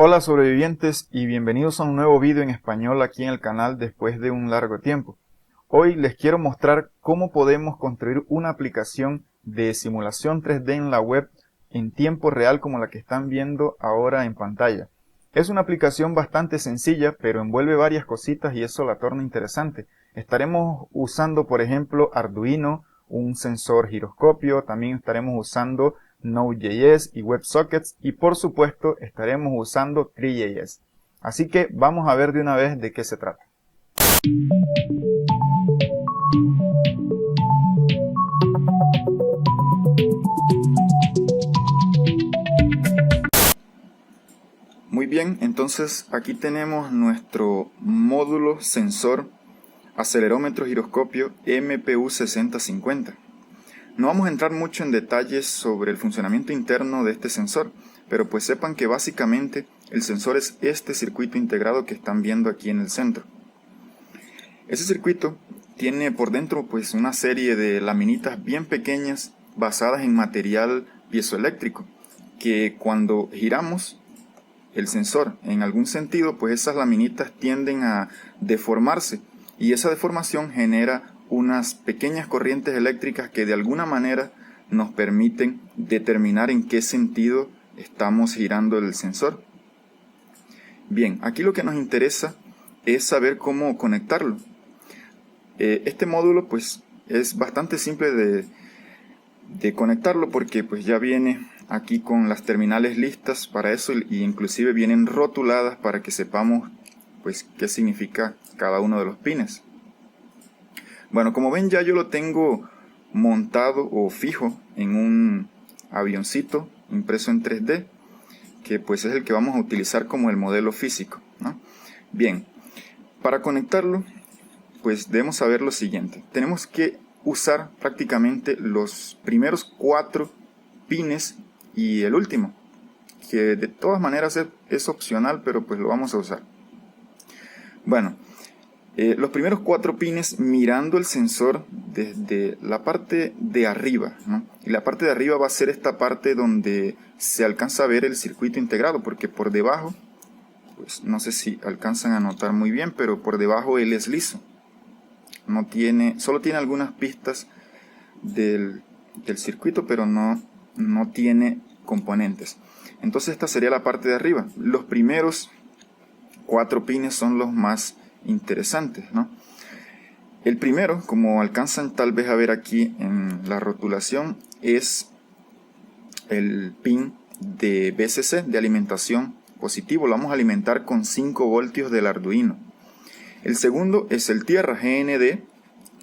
Hola sobrevivientes y bienvenidos a un nuevo vídeo en español aquí en el canal después de un largo tiempo. Hoy les quiero mostrar cómo podemos construir una aplicación de simulación 3D en la web en tiempo real como la que están viendo ahora en pantalla. Es una aplicación bastante sencilla, pero envuelve varias cositas y eso la torna interesante. Estaremos usando, por ejemplo, Arduino, un sensor giroscopio, también estaremos usando Node.js y WebSockets y por supuesto estaremos usando Three.js. Así que vamos a ver de una vez de qué se trata. Muy bien, entonces aquí tenemos nuestro módulo sensor acelerómetro giroscopio MPU6050. No vamos a entrar mucho en detalles sobre el funcionamiento interno de este sensor, pero pues sepan que básicamente el sensor es este circuito integrado que están viendo aquí en el centro. Ese circuito tiene por dentro pues una serie de laminitas bien pequeñas basadas en material piezoeléctrico, que cuando giramos el sensor en algún sentido, pues esas laminitas tienden a deformarse y esa deformación genera unas pequeñas corrientes eléctricas que de alguna manera nos permiten determinar en qué sentido estamos girando el sensor. Bien, aquí lo que nos interesa es saber cómo conectarlo. Este módulo pues es bastante simple de conectarlo porque pues ya viene aquí con las terminales listas para eso y inclusive vienen rotuladas para que sepamos pues qué significa cada uno de los pines. Bueno, como ven ya yo lo tengo montado o fijo en un avioncito impreso en 3D, que pues es el que vamos a utilizar como el modelo físico, ¿no? Bien, para conectarlo pues debemos saber lo siguiente. Tenemos que usar prácticamente los primeros 4 pines y el último, que de todas maneras es opcional, pero pues lo vamos a usar. Bueno, los primeros 4 pines mirando el sensor desde la parte de arriba, ¿no? Y la parte de arriba va a ser esta parte donde se alcanza a ver el circuito integrado, porque por debajo, pues no sé si alcanzan a notar muy bien, pero por debajo él es liso. Solo tiene algunas pistas del circuito, pero no tiene componentes. Entonces esta sería la parte de arriba. Los primeros 4 pines son los más interesantes, ¿no? El primero, como alcanzan tal vez a ver aquí en la rotulación, es el pin de VCC, de alimentación positivo. Lo vamos a alimentar con 5 voltios del Arduino. El segundo es el tierra GND,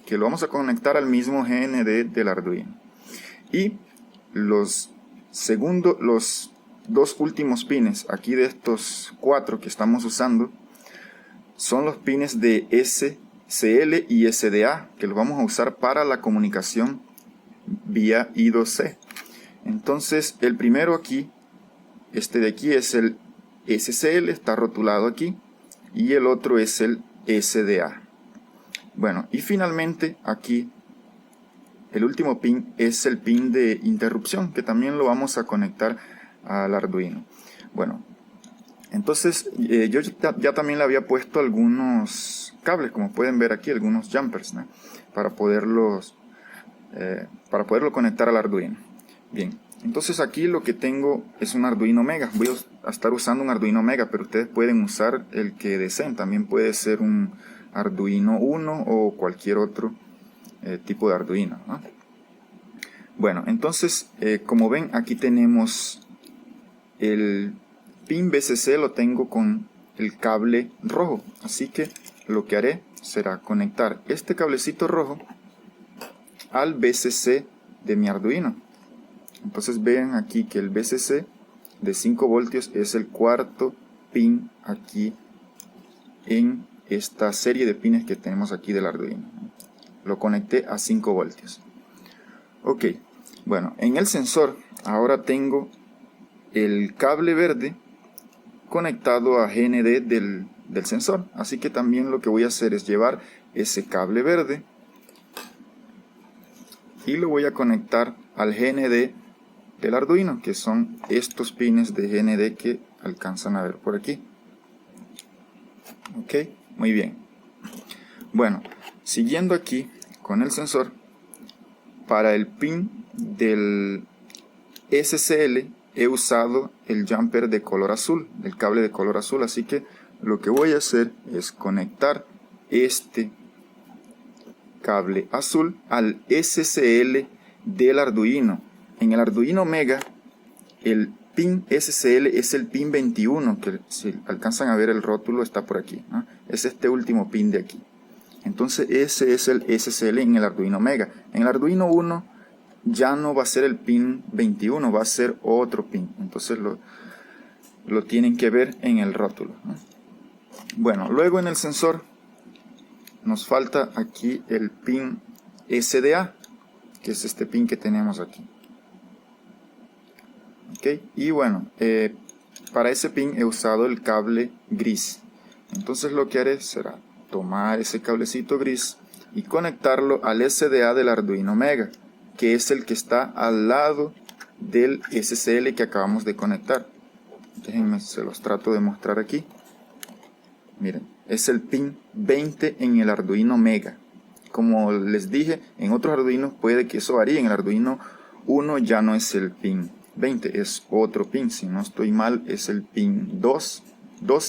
que lo vamos a conectar al mismo GND del Arduino. Y los 2 últimos pines aquí de estos 4 que estamos usando son los pines de SCL y SDA, que los vamos a usar para la comunicación vía I2C. Entonces el primero aquí, este de aquí es el SCL, está rotulado aquí, y el otro es el SDA. Bueno, y finalmente aquí el último pin es el pin de interrupción, que también lo vamos a conectar al Arduino. Bueno, entonces yo ya también le había puesto algunos cables, como pueden ver aquí, algunos jumpers, ¿no? para poderlo conectar al Arduino. Bien, entonces aquí lo que tengo es un Arduino Mega. Voy a estar usando un Arduino Mega, pero ustedes pueden usar el que deseen. También puede ser un Arduino Uno o cualquier otro tipo de Arduino, ¿no? Bueno, entonces como ven aquí tenemos el pin VCC, lo tengo con el cable rojo, así que lo que haré será conectar este cablecito rojo al VCC de mi Arduino. Entonces vean aquí que el VCC de 5 voltios es el 4.º pin aquí en esta serie de pines que tenemos aquí del Arduino. Lo conecté a 5 voltios. Ok, bueno, en el sensor ahora tengo el cable verde conectado a GND del sensor. Así que también lo que voy a hacer es llevar ese cable verde y lo voy a conectar al GND del Arduino, que son estos pines de GND que alcanzan a ver por aquí. Ok, muy bien. Bueno, siguiendo aquí con el sensor, para el pin del SCL he usado el jumper de color azul, el cable de color azul, así que lo que voy a hacer es conectar este cable azul al SCL del Arduino. En el Arduino Mega, el pin SCL es el pin 21, que si alcanzan a ver el rótulo está por aquí, ¿no? Es este último pin de aquí. Entonces ese es el SCL en el Arduino Mega. En el Arduino 1 ya no va a ser el pin 21, va a ser otro pin. Entonces lo tienen que ver en el rótulo, ¿no? Bueno, luego en el sensor nos falta aquí el pin SDA, que es este pin que tenemos aquí. Ok, y bueno, para ese pin he usado el cable gris. Entonces lo que haré será tomar ese cablecito gris y conectarlo al SDA del Arduino Mega, que es el que está al lado del SCL que acabamos de conectar. Déjenme, se los trato de mostrar aquí. Miren, es el pin 20 en el Arduino Mega. Como les dije, en otros Arduinos puede que eso varíe. En el Arduino 1 ya no es el pin 20, es otro pin. Si no estoy mal, es el pin 2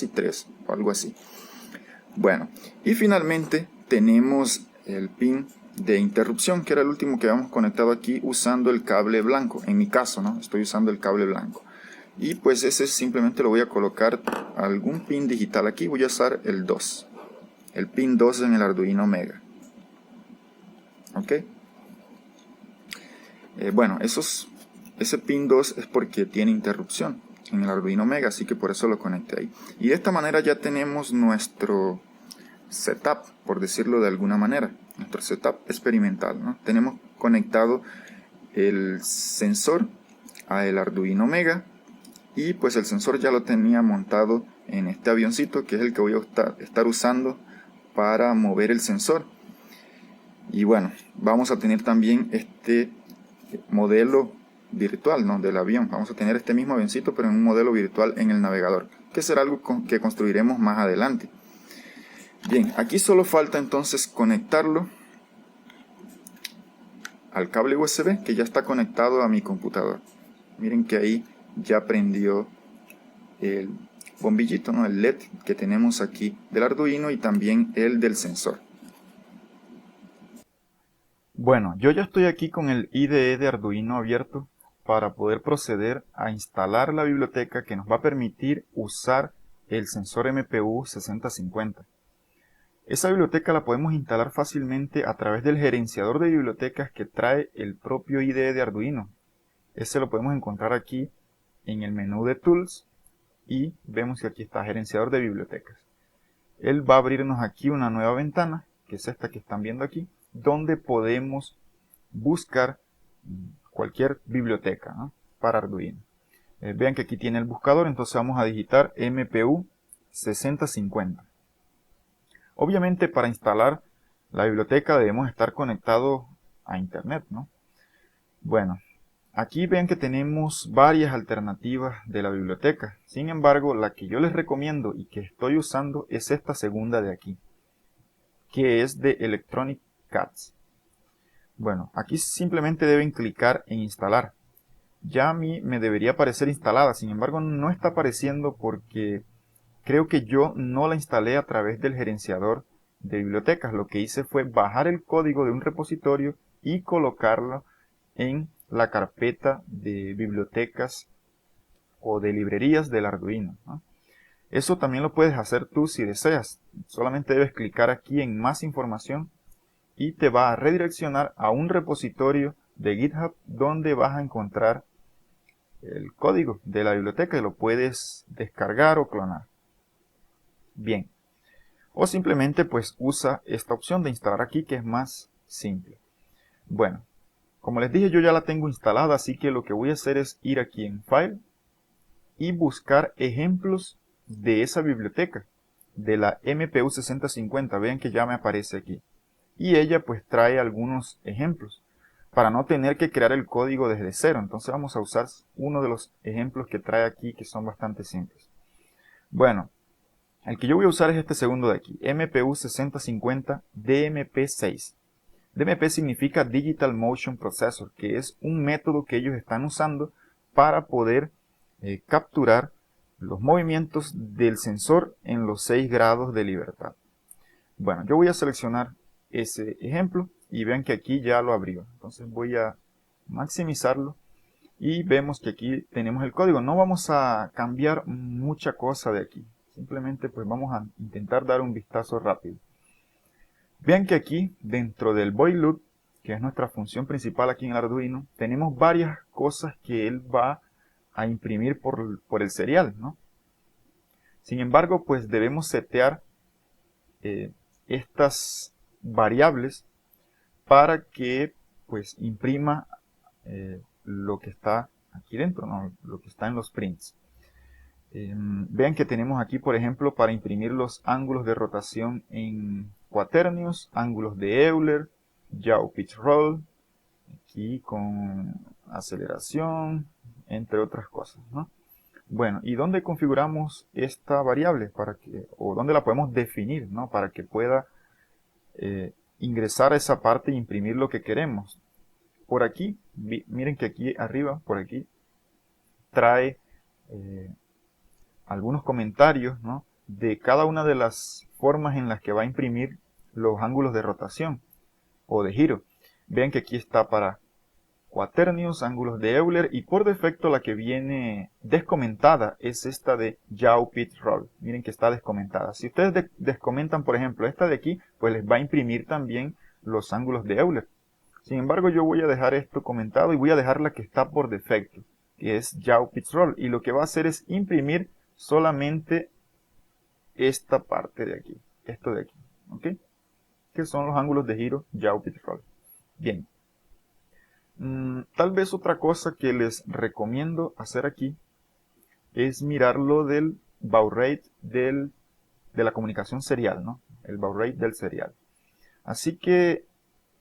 y 3, o algo así. Bueno, y finalmente tenemos el pin de interrupción, que era el último que habíamos conectado aquí usando el cable blanco. En mi caso, ¿no? Estoy usando el cable blanco. Y pues ese simplemente lo voy a colocar algún pin digital aquí. Voy a usar el 2. El pin 2 en el Arduino Mega. Ok. Bueno, ese pin 2 es porque tiene interrupción en el Arduino Mega, así que por eso lo conecté ahí. Y de esta manera ya tenemos nuestro setup, por decirlo de alguna manera. Nuestro setup experimental, ¿no? Tenemos conectado el sensor al Arduino Mega. Y pues el sensor ya lo tenía montado en este avioncito, que es el que voy a estar usando para mover el sensor. Y bueno, vamos a tener también este modelo virtual, ¿no?, del avión. Vamos a tener este mismo avioncito, pero en un modelo virtual en el navegador, que será algo que construiremos más adelante. Bien, aquí solo falta entonces conectarlo al cable USB, que ya está conectado a mi computador. Miren que ahí ya prendió el bombillito, ¿no?, el LED que tenemos aquí del Arduino y también el del sensor. Bueno, yo ya estoy aquí con el IDE de Arduino abierto para poder proceder a instalar la biblioteca que nos va a permitir usar el sensor MPU 6050. Esa biblioteca la podemos instalar fácilmente a través del gerenciador de bibliotecas que trae el propio IDE de Arduino. Ese lo podemos encontrar aquí en el menú de Tools y vemos que aquí está gerenciador de bibliotecas. Él va a abrirnos aquí una nueva ventana, que es esta que están viendo aquí, donde podemos buscar cualquier biblioteca, ¿no?, para Arduino. Vean que aquí tiene el buscador, entonces vamos a digitar MPU 6050. Obviamente para instalar la biblioteca debemos estar conectados a internet, ¿no? Bueno, aquí ven que tenemos varias alternativas de la biblioteca. Sin embargo, la que yo les recomiendo y que estoy usando es esta segunda de aquí, que es de Electronic Cats. Bueno, aquí simplemente deben clicar en instalar. Ya a mí me debería aparecer instalada, sin embargo no está apareciendo porque creo que yo no la instalé a través del gerenciador de bibliotecas. Lo que hice fue bajar el código de un repositorio y colocarlo en la carpeta de bibliotecas o de librerías del Arduino, ¿no? Eso también lo puedes hacer tú si deseas. Solamente debes clicar aquí en más información y te va a redireccionar a un repositorio de GitHub donde vas a encontrar el código de la biblioteca y lo puedes descargar o clonar. Bien. O simplemente pues usa esta opción de instalar aquí, que es más simple. Bueno, como les dije, yo ya la tengo instalada, así que lo que voy a hacer es ir aquí en File y buscar ejemplos de esa biblioteca, de la MPU 6050. Vean que ya me aparece aquí. Y ella pues trae algunos ejemplos. para no tener que crear el código desde cero. Entonces vamos a usar uno de los ejemplos que trae aquí, que son bastante simples. Bueno, el que yo voy a usar es este segundo de aquí, MPU 6050 DMP6. DMP significa Digital Motion Processor, que es un método que ellos están usando para poder capturar los movimientos del sensor en los 6 grados de libertad. Bueno, yo voy a seleccionar ese ejemplo y vean que aquí ya lo abrió. Entonces voy a maximizarlo y vemos que aquí tenemos el código. No vamos a cambiar mucha cosa de aquí. Simplemente pues vamos a intentar dar un vistazo rápido. Vean que aquí dentro del void loop, que es nuestra función principal aquí en el Arduino, tenemos varias cosas que él va a imprimir por el serial, ¿no? Sin embargo, pues debemos setear estas variables para que pues imprima lo que está aquí dentro, ¿no? Lo que está en los prints. Vean que tenemos aquí, por ejemplo, para imprimir los ángulos de rotación en cuaternios, ángulos de Euler, yaw pitch roll, aquí con aceleración, entre otras cosas, ¿no? Bueno, ¿y dónde configuramos esta variable? O dónde la podemos definir, ¿no? Para que pueda ingresar a esa parte e imprimir lo que queremos. Por aquí, miren que aquí arriba, por aquí, trae algunos comentarios, ¿no? De cada una de las formas en las que va a imprimir los ángulos de rotación o de giro. Vean que aquí está para cuaternios, ángulos de Euler, y por defecto la que viene descomentada es esta de yaw pitch roll. Miren que está descomentada. Si ustedes descomentan, por ejemplo, esta de aquí, pues les va a imprimir también los ángulos de Euler. Sin embargo, yo voy a dejar esto comentado y voy a dejar la que está por defecto, que es yaw pitch roll, y lo que va a hacer es imprimir solamente esta parte de aquí, esto de aquí, ¿ok? Que son los ángulos de giro yaw pitch roll. Bien. Tal vez otra cosa que les recomiendo hacer aquí es mirar lo del baud rate de la comunicación serial, ¿no? El baud rate del serial. Así que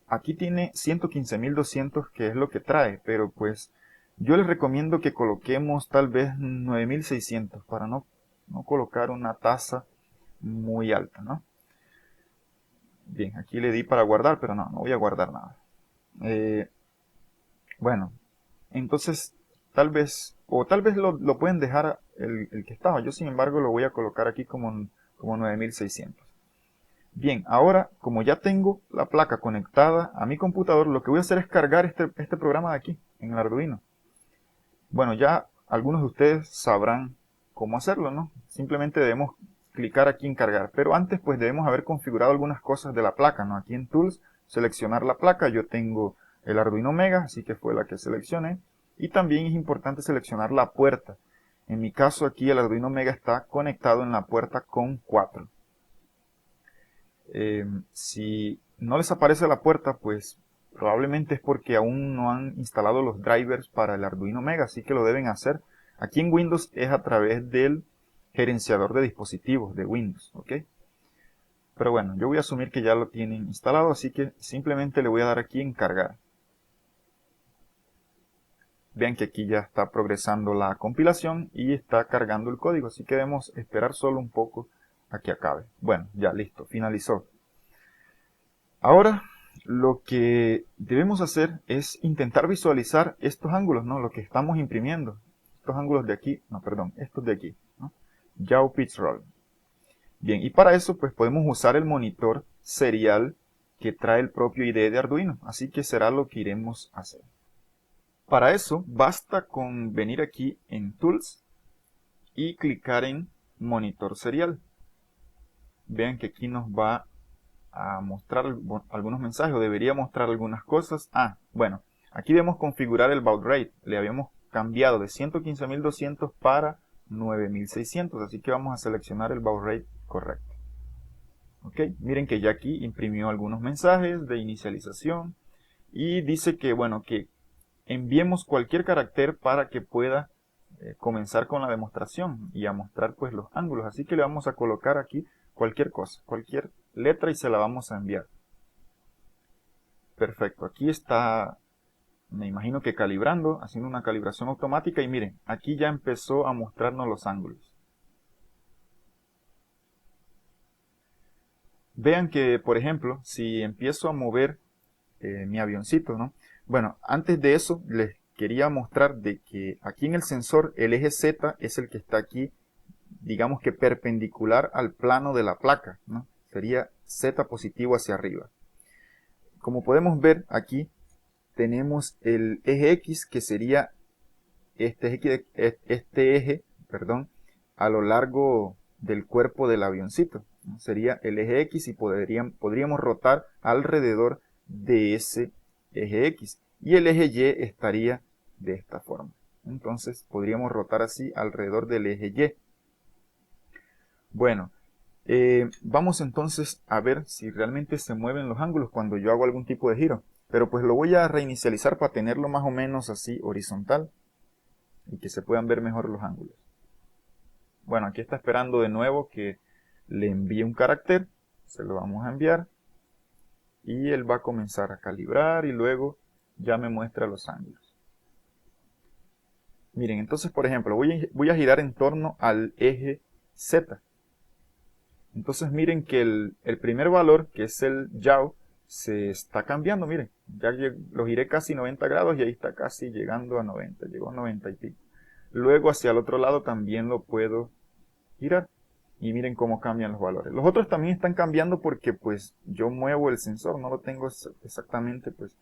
aquí tiene 115.200, que es lo que trae, pero pues yo les recomiendo que coloquemos tal vez 9.600 para no colocar una tasa muy alta, ¿no? Bien, aquí le di para guardar, pero no voy a guardar nada. Bueno, entonces tal vez lo pueden dejar el que estaba. Yo sin embargo lo voy a colocar aquí como 9.600. Bien, ahora como ya tengo la placa conectada a mi computador, lo que voy a hacer es cargar este programa de aquí, en el Arduino. Bueno, ya algunos de ustedes sabrán cómo hacerlo, ¿no? Simplemente debemos clicar aquí en cargar. Pero antes pues debemos haber configurado algunas cosas de la placa, ¿no? Aquí en Tools, seleccionar la placa. Yo tengo el Arduino Mega, así que fue la que seleccioné. Y también es importante seleccionar la puerta. En mi caso aquí el Arduino Mega está conectado en la puerta con 4. Si no les aparece la puerta, pues probablemente es porque aún no han instalado los drivers para el Arduino Mega, así que lo deben hacer. Aquí en Windows es a través del gerenciador de dispositivos de Windows, ¿ok? Pero bueno, yo voy a asumir que ya lo tienen instalado, así que simplemente le voy a dar aquí en cargar. Vean que aquí ya está progresando la compilación y está cargando el código, así que debemos esperar solo un poco a que acabe. Bueno, ya listo, finalizó. Ahora lo que debemos hacer es intentar visualizar estos ángulos, ¿no? Lo que estamos imprimiendo. Estos ángulos de aquí, no, perdón, estos de aquí, ¿no? Yaw pitch roll. Bien, y para eso pues podemos usar el monitor serial que trae el propio IDE de Arduino, así que será lo que iremos a hacer. Para eso basta con venir aquí en Tools y clicar en Monitor Serial. Vean que aquí nos va a mostrar algunos mensajes, o debería mostrar algunas cosas. Bueno, aquí debemos configurar el baud rate. Le habíamos cambiado de 115.200 para 9.600, así que vamos a seleccionar el baud rate correcto. Ok, miren que ya aquí imprimió algunos mensajes de inicialización y dice que, bueno, que enviemos cualquier carácter para que pueda comenzar con la demostración y a mostrar pues los ángulos. Así que le vamos a colocar aquí cualquier cosa, cualquier letra, y se la vamos a enviar. Perfecto, aquí está me imagino que calibrando, haciendo una calibración automática, y miren, aquí ya empezó a mostrarnos los ángulos. Vean que, por ejemplo, si empiezo a mover mi avioncito, ¿no? Bueno, antes de eso les quería mostrar de que aquí en el sensor el eje Z es el que está aquí, digamos que perpendicular al plano de la placa, ¿no? Sería Z positivo hacia arriba. Como podemos ver aquí tenemos el eje X, que sería este eje, perdón, a lo largo del cuerpo del avioncito, ¿no? Sería el eje X y podríamos rotar alrededor de ese eje X. Y el eje Y estaría de esta forma. Entonces podríamos rotar así alrededor del eje Y. Bueno, vamos entonces a ver si realmente se mueven los ángulos cuando yo hago algún tipo de giro. Pero pues lo voy a reinicializar para tenerlo más o menos así horizontal y que se puedan ver mejor los ángulos. Bueno, aquí está esperando de nuevo que le envíe un carácter. Se lo vamos a enviar. Y él va a comenzar a calibrar y luego ya me muestra los ángulos. Miren, entonces por ejemplo, voy a girar en torno al eje Z. Entonces miren que el primer valor, que es el yaw, se está cambiando. Miren, ya lo giré casi 90 grados y ahí está casi llegando a 90. Llegó a 90 y pico. Luego hacia el otro lado también lo puedo girar. Y miren cómo cambian los valores. Los otros también están cambiando porque pues yo muevo el sensor. No lo tengo exactamente pues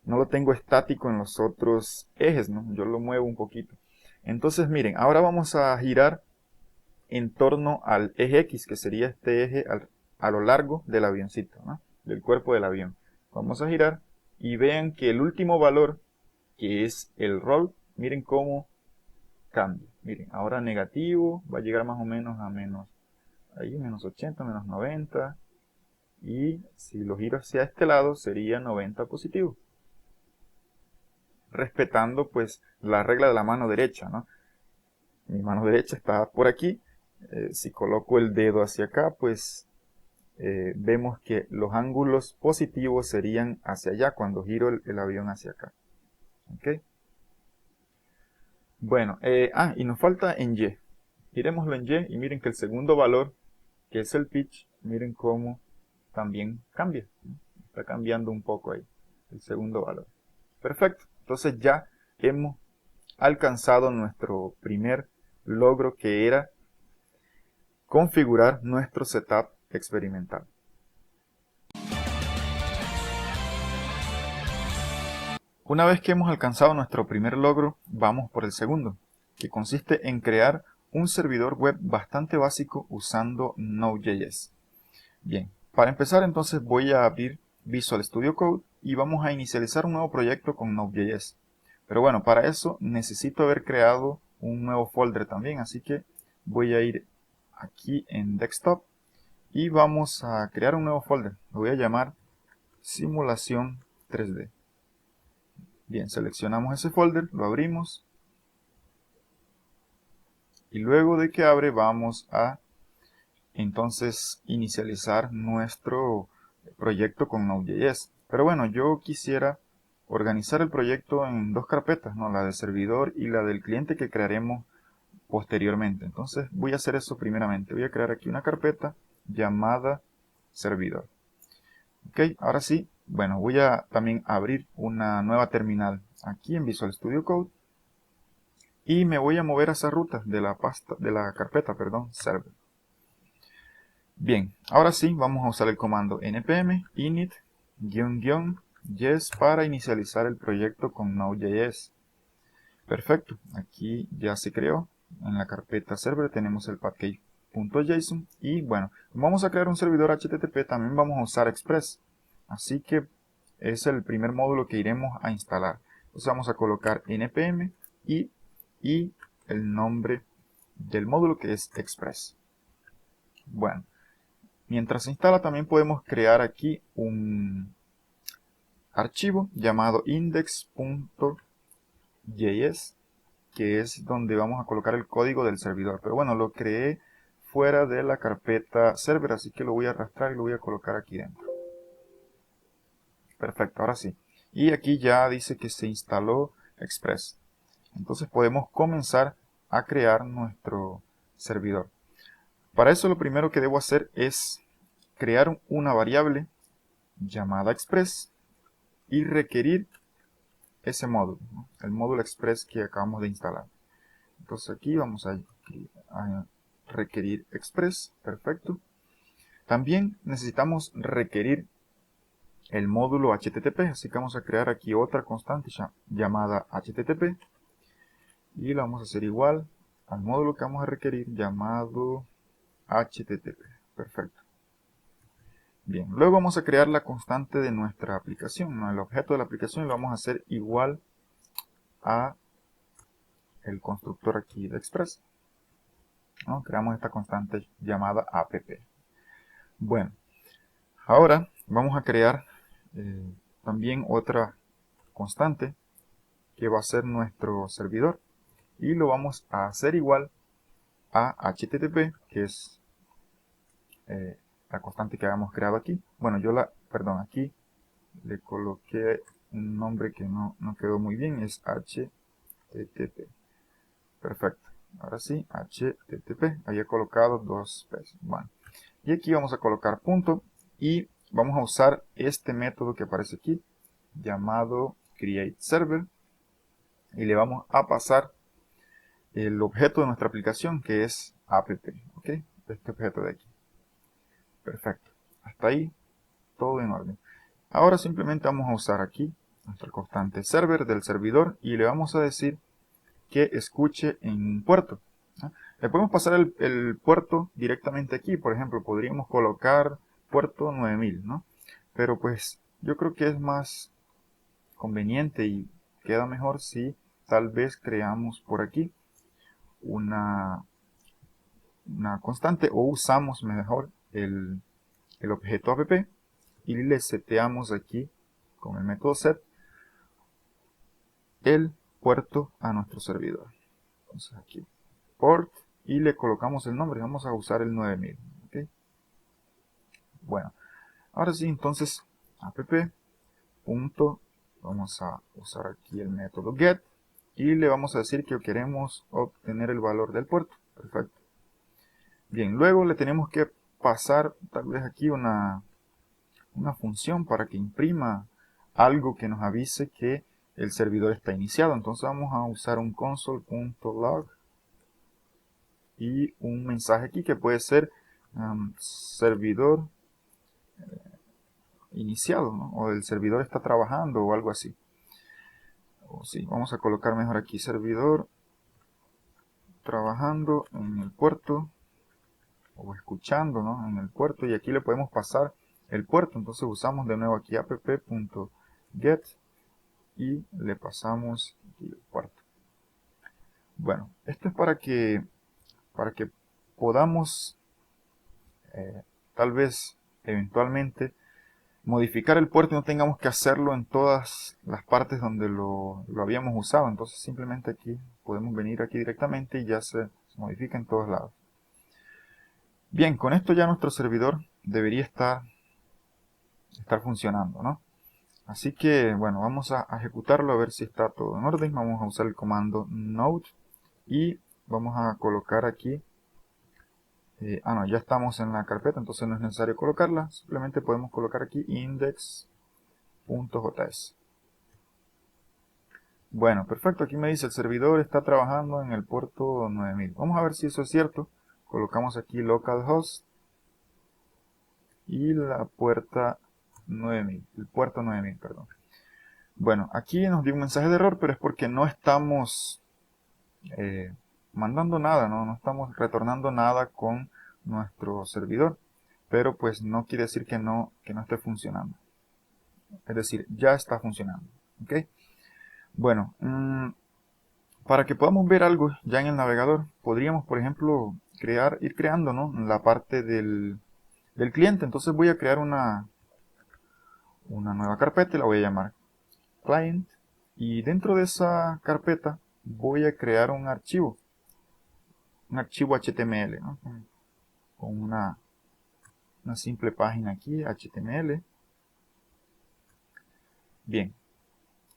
no lo tengo estático en los otros ejes, ¿no? Yo lo muevo un poquito. Entonces miren, ahora vamos a girar en torno al eje X, que sería este eje a lo largo del avioncito, ¿no? Del cuerpo del avión. Vamos a girar y vean que el último valor, que es el roll, miren cómo cambia. Miren, ahora negativo, va a llegar más o menos a menos 80, menos 90. Y si lo giro hacia este lado, sería 90 positivo. Respetando pues la regla de la mano derecha, ¿no? Mi mano derecha está por aquí. Si coloco el dedo hacia acá, pues vemos que los ángulos positivos serían hacia allá cuando giro el avión hacia acá. ¿Okay? Bueno, y nos falta en Y. Giremoslo en Y y miren que el segundo valor, que es el pitch, miren cómo también cambia. Está cambiando un poco ahí el segundo valor. Perfecto. Entonces ya hemos alcanzado nuestro primer logro, que era configurar nuestro setup experimental. Una vez que hemos alcanzado nuestro primer logro, vamos por el segundo, que consiste en crear un servidor web bastante básico usando Node.js. Bien, para empezar entonces voy a abrir Visual Studio Code y vamos a inicializar un nuevo proyecto con Node.js. Pero bueno, para eso necesito haber creado un nuevo folder también, así que voy a ir aquí en Desktop y vamos a crear un nuevo folder. Lo voy a llamar Simulación 3D. Bien, seleccionamos ese folder, lo abrimos y luego de que abre vamos a entonces inicializar nuestro proyecto con Node.js. Pero bueno, yo quisiera organizar el proyecto en dos carpetas, ¿no? La del servidor y la del cliente que crearemos posteriormente. Entonces voy a hacer eso primeramente. Voy a crear aquí una carpeta llamada servidor. Ok, ahora sí, bueno, voy a también abrir una nueva terminal aquí en Visual Studio Code y me voy a mover a esa ruta de la carpeta, server. Bien, ahora sí vamos a usar el comando npm init --yes para inicializar el proyecto con Node.js. Perfecto, aquí ya se creó. En la carpeta server tenemos el package.json y bueno, vamos a crear un servidor HTTP, también vamos a usar Express. Así que es el primer módulo que iremos a instalar. Entonces vamos a colocar npm y el nombre del módulo, que es Express. Bueno, mientras se instala también podemos crear aquí un archivo llamado index.js, que es donde vamos a colocar el código del servidor. Pero bueno, lo creé fuera de la carpeta server, así que lo voy a arrastrar y lo voy a colocar aquí dentro. Perfecto, ahora sí. Y aquí ya dice que se instaló Express. Entonces podemos comenzar a crear nuestro servidor. Para eso lo primero que debo hacer es crear una variable llamada Express y requerir ese módulo, ¿no? El módulo Express que acabamos de instalar. Entonces aquí vamos a requerir Express, perfecto. También necesitamos requerir el módulo HTTP, así que vamos a crear aquí otra constante llamada HTTP y lo vamos a hacer igual al módulo que vamos a requerir llamado HTTP, perfecto. Bien, luego vamos a crear la constante de nuestra aplicación, ¿no? El objeto de la aplicación lo vamos a hacer igual a el constructor aquí de Express, ¿no? Creamos esta constante llamada app. Bueno, ahora vamos a crear también otra constante que va a ser nuestro servidor y lo vamos a hacer igual a HTTP, que es la constante que habíamos creado aquí. Bueno, aquí le coloqué un nombre que no quedó muy bien, es HTTP. Perfecto. Ahora sí, HTTP. Había colocado dos veces. Bueno, y aquí vamos a colocar punto y vamos a usar este método que aparece aquí llamado createServer y le vamos a pasar el objeto de nuestra aplicación que es app, ¿ok? Este objeto de aquí. Perfecto. Hasta ahí todo en orden. Ahora simplemente vamos a usar aquí nuestra constante server del servidor y le vamos a decir que escuche en un puerto, ¿no? Le podemos pasar el puerto directamente aquí. Por ejemplo, podríamos colocar puerto 9000, ¿no? Pero pues yo creo que es más conveniente y queda mejor si tal vez creamos por aquí una constante o usamos mejor el objeto app y le seteamos aquí con el método set el puerto a nuestro servidor. Entonces aquí port y le colocamos el nombre, vamos a usar el 9000, ¿okay? Bueno, ahora sí, entonces app punto, vamos a usar aquí el método get y le vamos a decir que queremos obtener el valor del puerto. Perfecto. Bien, luego le tenemos que pasar tal vez aquí una función para que imprima algo que nos avise que el servidor está iniciado. Entonces vamos a usar un console.log y un mensaje aquí que puede ser servidor iniciado, ¿no? O el servidor está trabajando o algo así. O sí, vamos a colocar mejor aquí servidor trabajando en el puerto o escuchando, ¿no? En el puerto y aquí le podemos pasar el puerto. Entonces usamos de nuevo aquí app.get y le pasamos aquí el puerto. Bueno, esto es para que podamos tal vez eventualmente modificar el puerto y no tengamos que hacerlo en todas las partes donde lo habíamos usado. Entonces simplemente aquí podemos venir aquí directamente y ya se modifica en todos lados. Bien, con esto ya nuestro servidor debería estar funcionando, ¿no? Así que bueno, vamos a ejecutarlo a ver si está todo en orden. Vamos a usar el comando node y vamos a colocar aquí no, ya estamos en la carpeta, entonces no es necesario colocarla. Simplemente podemos colocar aquí index.js. Bueno, perfecto. Aquí me dice el servidor está trabajando en el puerto 9000. Vamos a ver si eso es cierto. Colocamos aquí localhost y la puerta 9000. El puerto 9000, perdón. Bueno, aquí nos dio un mensaje de error, pero es porque no estamos mandando nada, ¿no? No estamos retornando nada con nuestro servidor, pero pues no quiere decir que no esté funcionando. Es decir, ya está funcionando, ¿ok? Bueno, para que podamos ver algo ya en el navegador, podríamos, por ejemplo, ir creando, ¿no? La parte del cliente. Entonces voy a crear una nueva carpeta y la voy a llamar client, y dentro de esa carpeta voy a crear un archivo HTML, ¿no? Con una simple página aquí, HTML. Bien,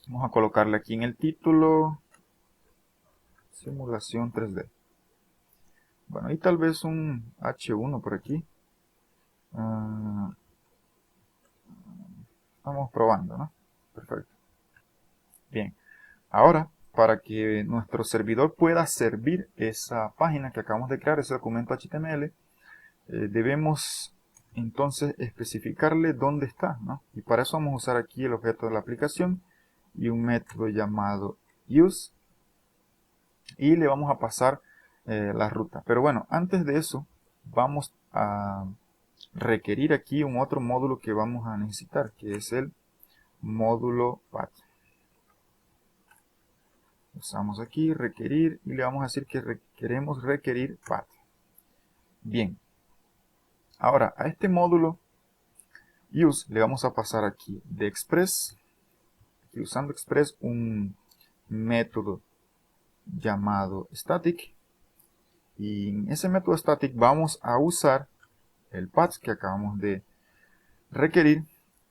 Vamos a colocarle aquí en el título simulación 3D. Bueno, y tal vez un H1 por aquí. Estamos probando, ¿no? Perfecto. Bien. Ahora, para que nuestro servidor pueda servir esa página que acabamos de crear, ese documento HTML, debemos entonces especificarle dónde está, ¿no? Y para eso vamos a usar aquí el objeto de la aplicación y un método llamado use, y le vamos a pasar la ruta. Pero bueno, antes de eso vamos a requerir aquí un otro módulo que vamos a necesitar, que es el módulo path. Usamos aquí requerir y le vamos a decir que queremos requerir path. Bien, ahora a este módulo use le vamos a pasar aquí de express, y usando express un método llamado static, y en ese método static vamos a usar el path que acabamos de requerir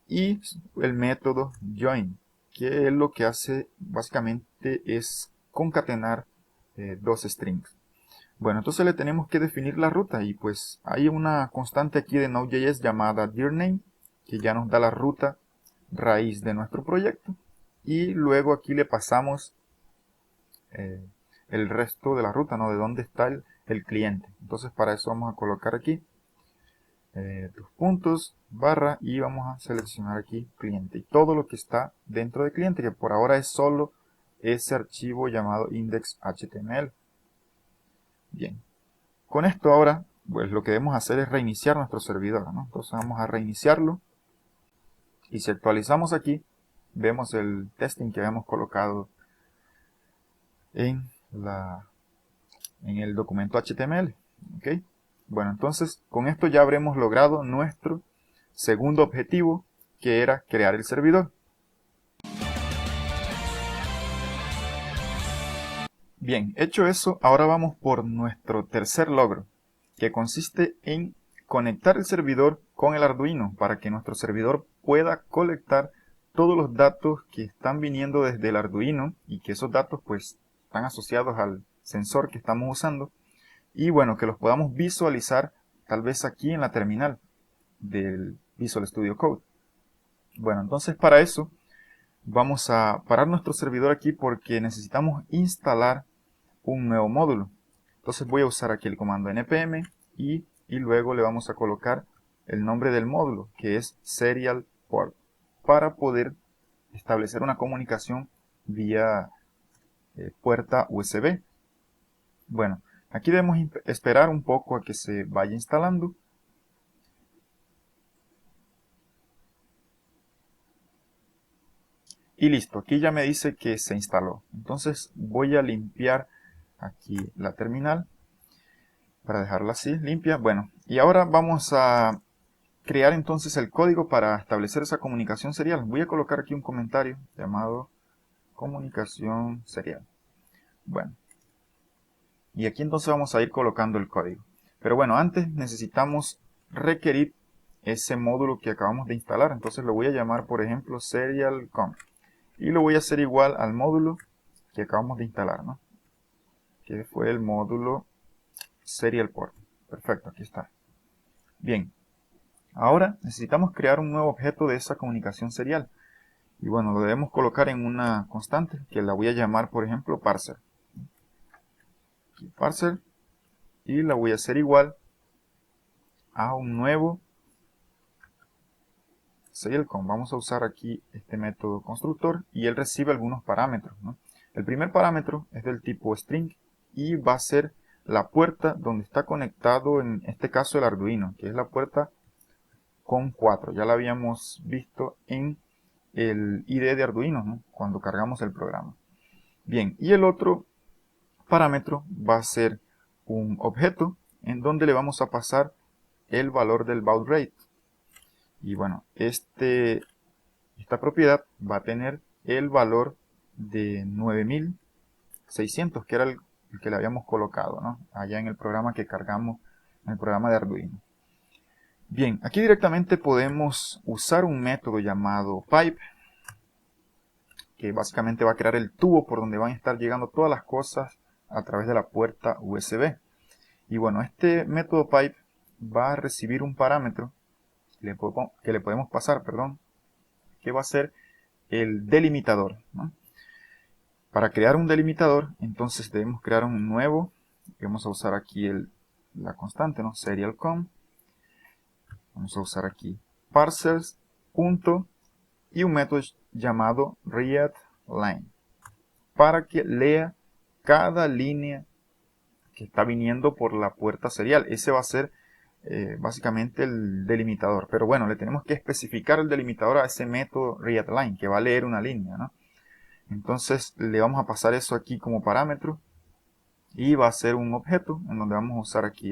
y el método join, que es lo que hace básicamente es concatenar dos strings. Bueno, entonces le tenemos que definir la ruta, y pues hay una constante aquí de Node.js llamada dirName que ya nos da la ruta raíz de nuestro proyecto, y luego aquí le pasamos el resto de la ruta, ¿no? De dónde está el cliente. Entonces para eso vamos a colocar aquí dos puntos, barra, y vamos a seleccionar aquí cliente y todo lo que está dentro de cliente, que por ahora es solo ese archivo llamado index.html. Bien, con esto ahora pues lo que debemos hacer es reiniciar nuestro servidor, ¿no? Entonces vamos a reiniciarlo, y si actualizamos aquí vemos el testing que habíamos colocado en el documento HTML. ¿Okay? Bueno, entonces con esto ya habremos logrado nuestro segundo objetivo, que era crear el servidor. Bien, hecho eso, ahora vamos por nuestro tercer logro, que consiste en conectar el servidor con el Arduino para que nuestro servidor pueda colectar todos los datos que están viniendo desde el Arduino, y que esos datos pues están asociados al sensor que estamos usando, y bueno, que los podamos visualizar tal vez aquí en la terminal del Visual Studio Code. Bueno, entonces para eso vamos a parar nuestro servidor aquí porque necesitamos instalar un nuevo módulo. Entonces voy a usar aquí el comando npm y luego le vamos a colocar el nombre del módulo, que es serial port, para poder establecer una comunicación vía puerta USB. Bueno, aquí debemos esperar un poco a que se vaya instalando. Y listo, aquí ya me dice que se instaló. Entonces voy a limpiar aquí la terminal para dejarla así, limpia. Bueno, y ahora vamos a crear entonces el código para establecer esa comunicación serial. Voy a colocar aquí un comentario llamado comunicación serial. Bueno, y aquí entonces vamos a ir colocando el código. Pero bueno, antes necesitamos requerir ese módulo que acabamos de instalar. Entonces lo voy a llamar, por ejemplo, serial.conf. Y lo voy a hacer igual al módulo que acabamos de instalar, ¿no? Que fue el módulo serial port. Perfecto, aquí está. Bien, ahora necesitamos crear un nuevo objeto de esa comunicación serial. Y bueno, lo debemos colocar en una constante que la voy a llamar, por ejemplo, parser. Aquí, parser, y la voy a hacer igual a un nuevo serial.conf. Vamos a usar aquí este método constructor y él recibe algunos parámetros, ¿no? El primer parámetro es del tipo string y va a ser la puerta donde está conectado, en este caso, el Arduino, que es la puerta con 4. Ya la habíamos visto en el ID de Arduino, ¿no? Cuando cargamos el programa. Bien, y el otro parámetro va a ser un objeto en donde le vamos a pasar el valor del baud rate. Y bueno, esta propiedad va a tener el valor de 9600, que era el que le habíamos colocado, ¿no? Allá en el programa que cargamos, en el programa de Arduino. Bien, aquí directamente podemos usar un método llamado pipe, que básicamente va a crear el tubo por donde van a estar llegando todas las cosas a través de la puerta USB. Y bueno, este método pipe va a recibir un parámetro que le podemos pasar, que va a ser el delimitador, ¿no? Para crear un delimitador, entonces debemos crear un nuevo, que vamos a usar aquí la constante, ¿no? Serial com. Vamos a usar aquí parsers, punto, y un método llamado readLine, para que lea cada línea que está viniendo por la puerta serial. Ese va a ser básicamente el delimitador. Pero bueno, le tenemos que especificar el delimitador a ese método readLine, que va a leer una línea, ¿no? Entonces le vamos a pasar eso aquí como parámetro y va a ser un objeto en donde vamos a usar aquí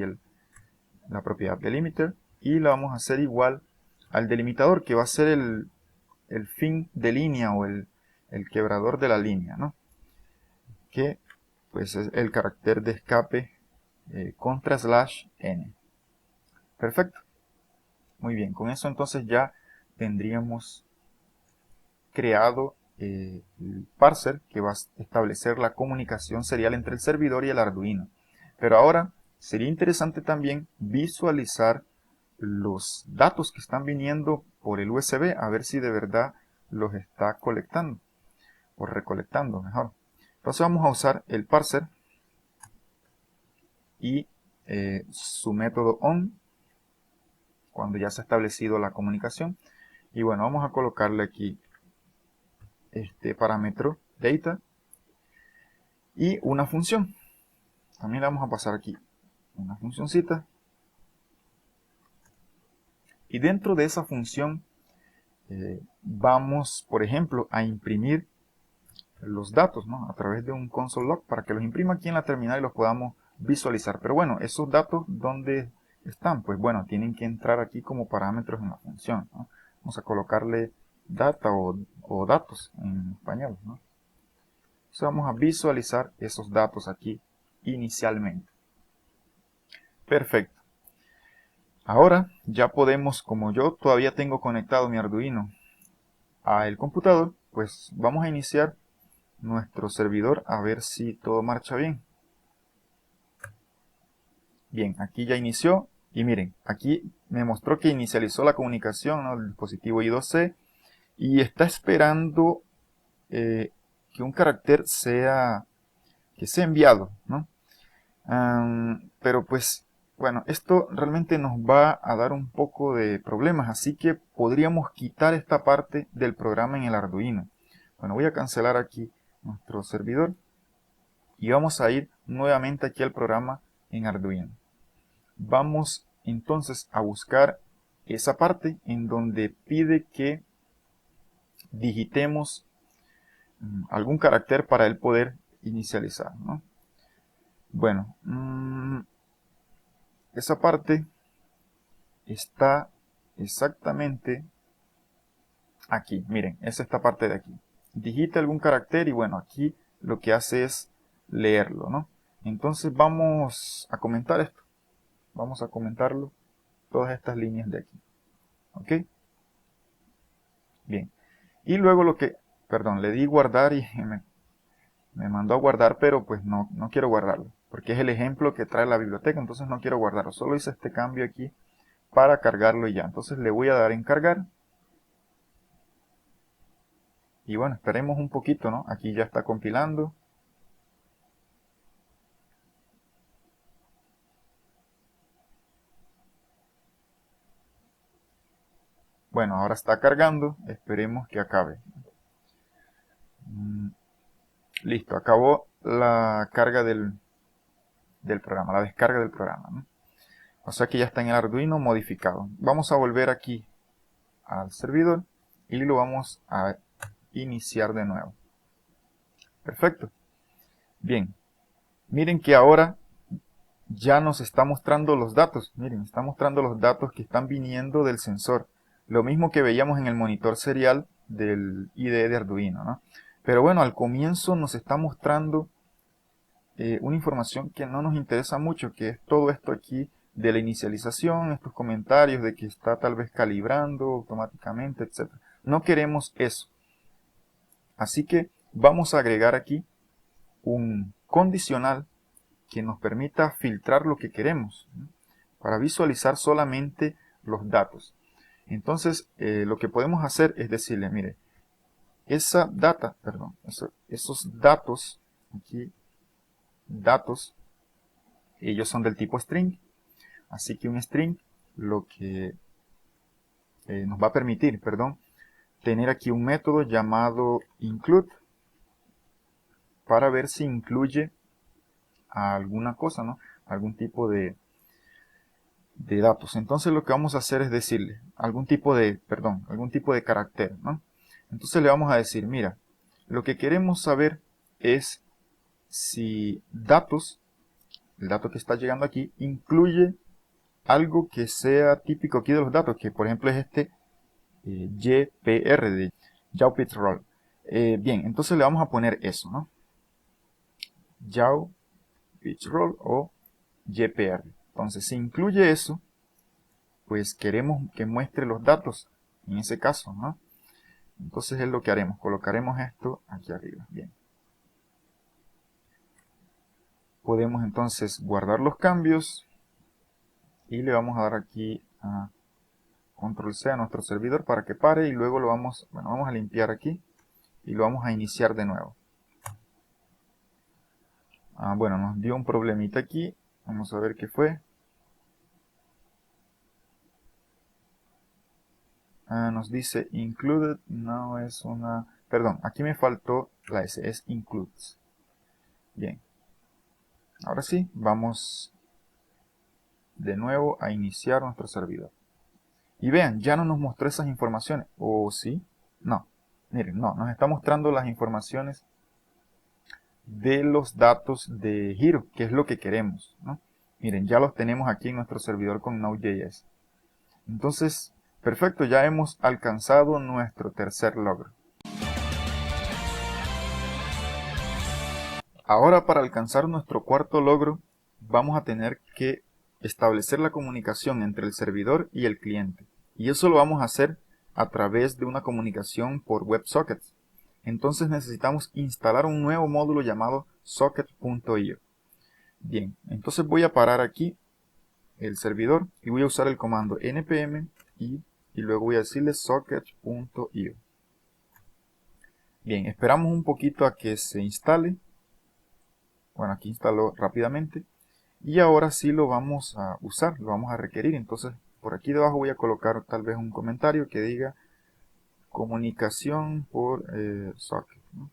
la propiedad delimiter y la vamos a hacer igual al delimitador, que va a ser el fin de línea o el quebrador de la línea, ¿no? Que pues es el carácter de escape contra /n. Perfecto. Muy bien, con eso entonces ya tendríamos creado el parser que va a establecer la comunicación serial entre el servidor y el Arduino. Pero ahora sería interesante también visualizar los datos que están viniendo por el USB, a ver si de verdad los está colectando o recolectando mejor. Entonces vamos a usar el parser y su método on cuando ya se ha establecido la comunicación. Y bueno, vamos a colocarle aquí este parámetro data y una función. También le vamos a pasar aquí una funcioncita. Y dentro de esa función vamos, por ejemplo, a imprimir los datos, ¿no? A través de un console log para que los imprima aquí en la terminal y los podamos visualizar. Pero bueno, esos datos, ¿dónde están? Pues bueno, tienen que entrar aquí como parámetros en la función, ¿no? Vamos a colocarle data o datos en español, ¿no? Entonces vamos a visualizar esos datos aquí inicialmente. Perfecto. Ahora ya podemos, como yo todavía tengo conectado mi Arduino al computador, pues vamos a iniciar nuestro servidor a ver si todo marcha bien. Bien, aquí ya inició y miren, aquí me mostró que inicializó la comunicación, ¿no?, del dispositivo I2C y está esperando que un carácter sea enviado, ¿no? Pero pues bueno, esto realmente nos va a dar un poco de problemas, así que podríamos quitar esta parte del programa en el Arduino. Bueno, voy a cancelar aquí nuestro servidor y vamos a ir nuevamente aquí al programa en Arduino. Vamos entonces a buscar esa parte en donde pide que digitemos algún carácter para él poder inicializar, ¿no? Bueno, esa parte está exactamente aquí. Miren, es esta parte de aquí. Digita algún carácter y bueno, aquí lo que hace es leerlo, ¿no? Entonces vamos a comentar esto. Vamos a comentarlo, todas estas líneas de aquí. ¿Ok? Bien. Y luego le di guardar y me mandó a guardar, pero pues no quiero guardarlo, porque es el ejemplo que trae la biblioteca, entonces no quiero guardarlo. Solo hice este cambio aquí para cargarlo y ya. Entonces le voy a dar en cargar. Y bueno, esperemos un poquito, ¿no? Aquí ya está compilando. Bueno, ahora está cargando. Esperemos que acabe. Listo, acabó la carga del programa, la descarga del programa, ¿no? O sea que ya está en el Arduino modificado. Vamos a volver aquí al servidor y lo vamos a iniciar de nuevo. Perfecto. Bien. Miren que ahora ya nos está mostrando los datos. Miren, está mostrando los datos que están viniendo del sensor. Lo mismo que veíamos en el monitor serial del IDE de Arduino, ¿no? Pero bueno, al comienzo nos está mostrando una información que no nos interesa mucho, que es todo esto aquí de la inicialización, estos comentarios de que está tal vez calibrando automáticamente, etc. No queremos eso. Así que vamos a agregar aquí un condicional que nos permita filtrar lo que queremos, ¿no? Para visualizar solamente los datos. Entonces, lo que podemos hacer es decirle, mire, esos datos, aquí, datos, ellos son del tipo string. Así que un string lo que nos va a permitir, tener aquí un método llamado include para ver si incluye alguna cosa, ¿no? Algún tipo de datos. Entonces lo que vamos a hacer es decirle algún tipo de carácter, ¿no? Entonces le vamos a decir, mira, lo que queremos saber es si datos, el dato que está llegando aquí, incluye algo que sea típico aquí de los datos, que por ejemplo es este YPR de Yaw Pit Roll. Bien, entonces le vamos a poner eso, ¿no? Yaw Pit Roll o YPR. Entonces, si incluye eso, pues queremos que muestre los datos en ese caso, ¿no? Entonces es lo que haremos, colocaremos esto aquí arriba. Bien. Podemos entonces guardar los cambios y le vamos a dar aquí a Control C a nuestro servidor para que pare y luego vamos a limpiar aquí y lo vamos a iniciar de nuevo. Bueno, nos dio un problemita aquí, vamos a ver qué fue. Nos dice included, no es una... Perdón, aquí me faltó la S, es includes. Bien. Ahora sí, vamos de nuevo a iniciar nuestro servidor. Y vean, ya no nos mostró esas informaciones. ¿O sí? No. Miren, no, nos está mostrando las informaciones de los datos de Hero, que es lo que queremos, ¿no? Miren, ya los tenemos aquí en nuestro servidor con Node.js. Entonces, perfecto, ya hemos alcanzado nuestro tercer logro. Ahora, para alcanzar nuestro cuarto logro, vamos a tener que establecer la comunicación entre el servidor y el cliente. Y eso lo vamos a hacer a través de una comunicación por WebSockets. Entonces necesitamos instalar un nuevo módulo llamado socket.io. Bien, entonces voy a parar aquí el servidor y voy a usar el comando npm y luego voy a decirle socket.io. Bien, esperamos un poquito a que se instale. Bueno, aquí instaló rápidamente. Y ahora sí lo vamos a usar, lo vamos a requerir. Entonces, por aquí debajo voy a colocar tal vez un comentario que diga comunicación por socket, ¿no?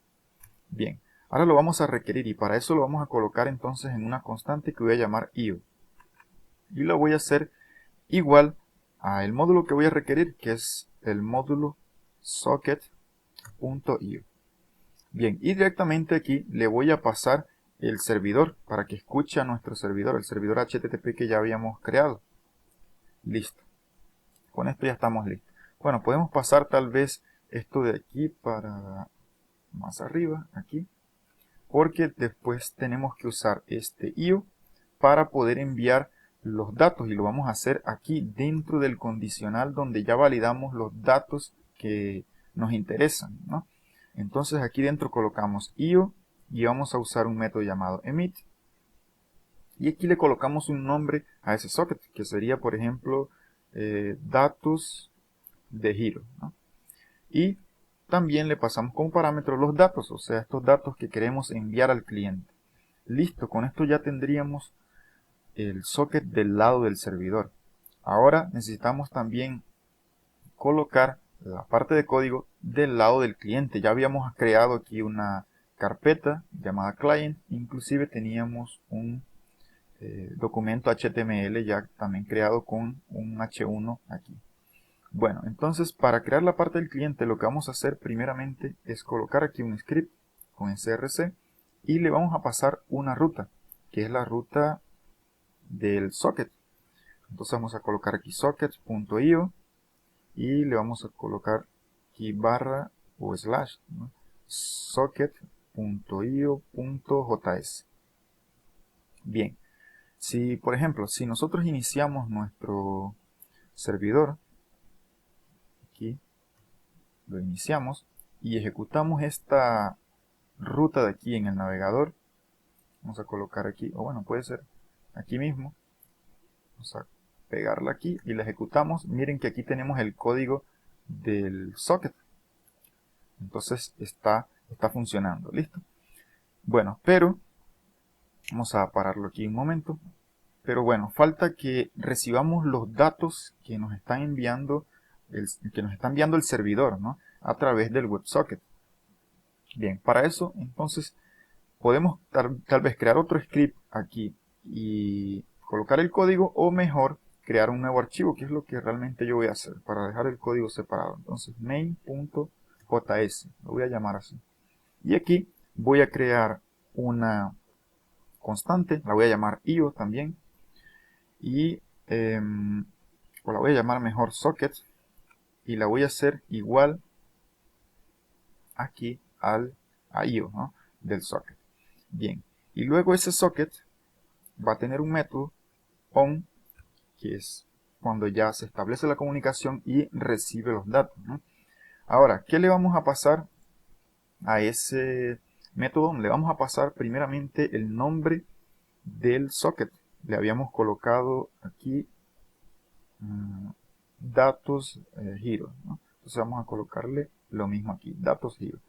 Bien, ahora lo vamos a requerir y para eso lo vamos a colocar entonces en una constante que voy a llamar io. Y lo voy a hacer igual al módulo que voy a requerir, que es el módulo socket.io. Bien, y directamente aquí le voy a pasar el servidor para que escuche a nuestro servidor, el servidor HTTP que ya habíamos creado. Listo. Con esto ya estamos listos. Bueno, podemos pasar tal vez esto de aquí para más arriba, aquí, porque después tenemos que usar este IO para poder enviar los datos y lo vamos a hacer aquí dentro del condicional donde ya validamos los datos que nos interesan, ¿no? Entonces aquí dentro colocamos IO y vamos a usar un método llamado emit y aquí le colocamos un nombre a ese socket que sería por ejemplo datos de Hero, ¿no? Y también le pasamos como parámetro los datos, o sea, estos datos que queremos enviar al cliente. Listo, con esto ya tendríamos el socket del lado del servidor. Ahora necesitamos también colocar la parte de código del lado del cliente. Ya habíamos creado aquí una carpeta llamada client, inclusive teníamos un documento HTML ya también creado con un H1 aquí. Bueno, entonces para crear la parte del cliente lo que vamos a hacer primeramente es colocar aquí un script con src y le vamos a pasar una ruta, que es la ruta del socket. Entonces vamos a colocar aquí socket.io y le vamos a colocar aquí barra o slash, ¿no? socket.io.js. Bien, si por ejemplo, si nosotros iniciamos nuestro servidor, aquí lo iniciamos, y ejecutamos esta ruta de aquí en el navegador, vamos a colocar aquí, o bueno, puede ser aquí mismo, vamos a pegarla aquí y la ejecutamos. Miren que aquí tenemos el código del socket, entonces está funcionando, listo. Bueno, pero vamos a pararlo aquí un momento. Pero bueno, falta que recibamos los datos que nos están enviando el servidor, ¿no? A través del WebSocket. Bien, para eso entonces podemos tal vez crear otro script aquí y colocar el código, o mejor crear un nuevo archivo, que es lo que realmente yo voy a hacer para dejar el código separado. Entonces main.js, lo voy a llamar así. Y aquí voy a crear una constante, la voy a llamar io también. Y o la voy a llamar mejor socket, y la voy a hacer igual aquí a io, ¿no? Del socket. Bien, y luego ese socket va a tener un método on, que es cuando ya se establece la comunicación y recibe los datos, ¿no? Ahora, ¿qué le vamos a pasar a ese método? Le vamos a pasar primeramente el nombre del socket. Le habíamos colocado aquí datos hero, ¿no? Entonces vamos a colocarle lo mismo aquí, datos hero.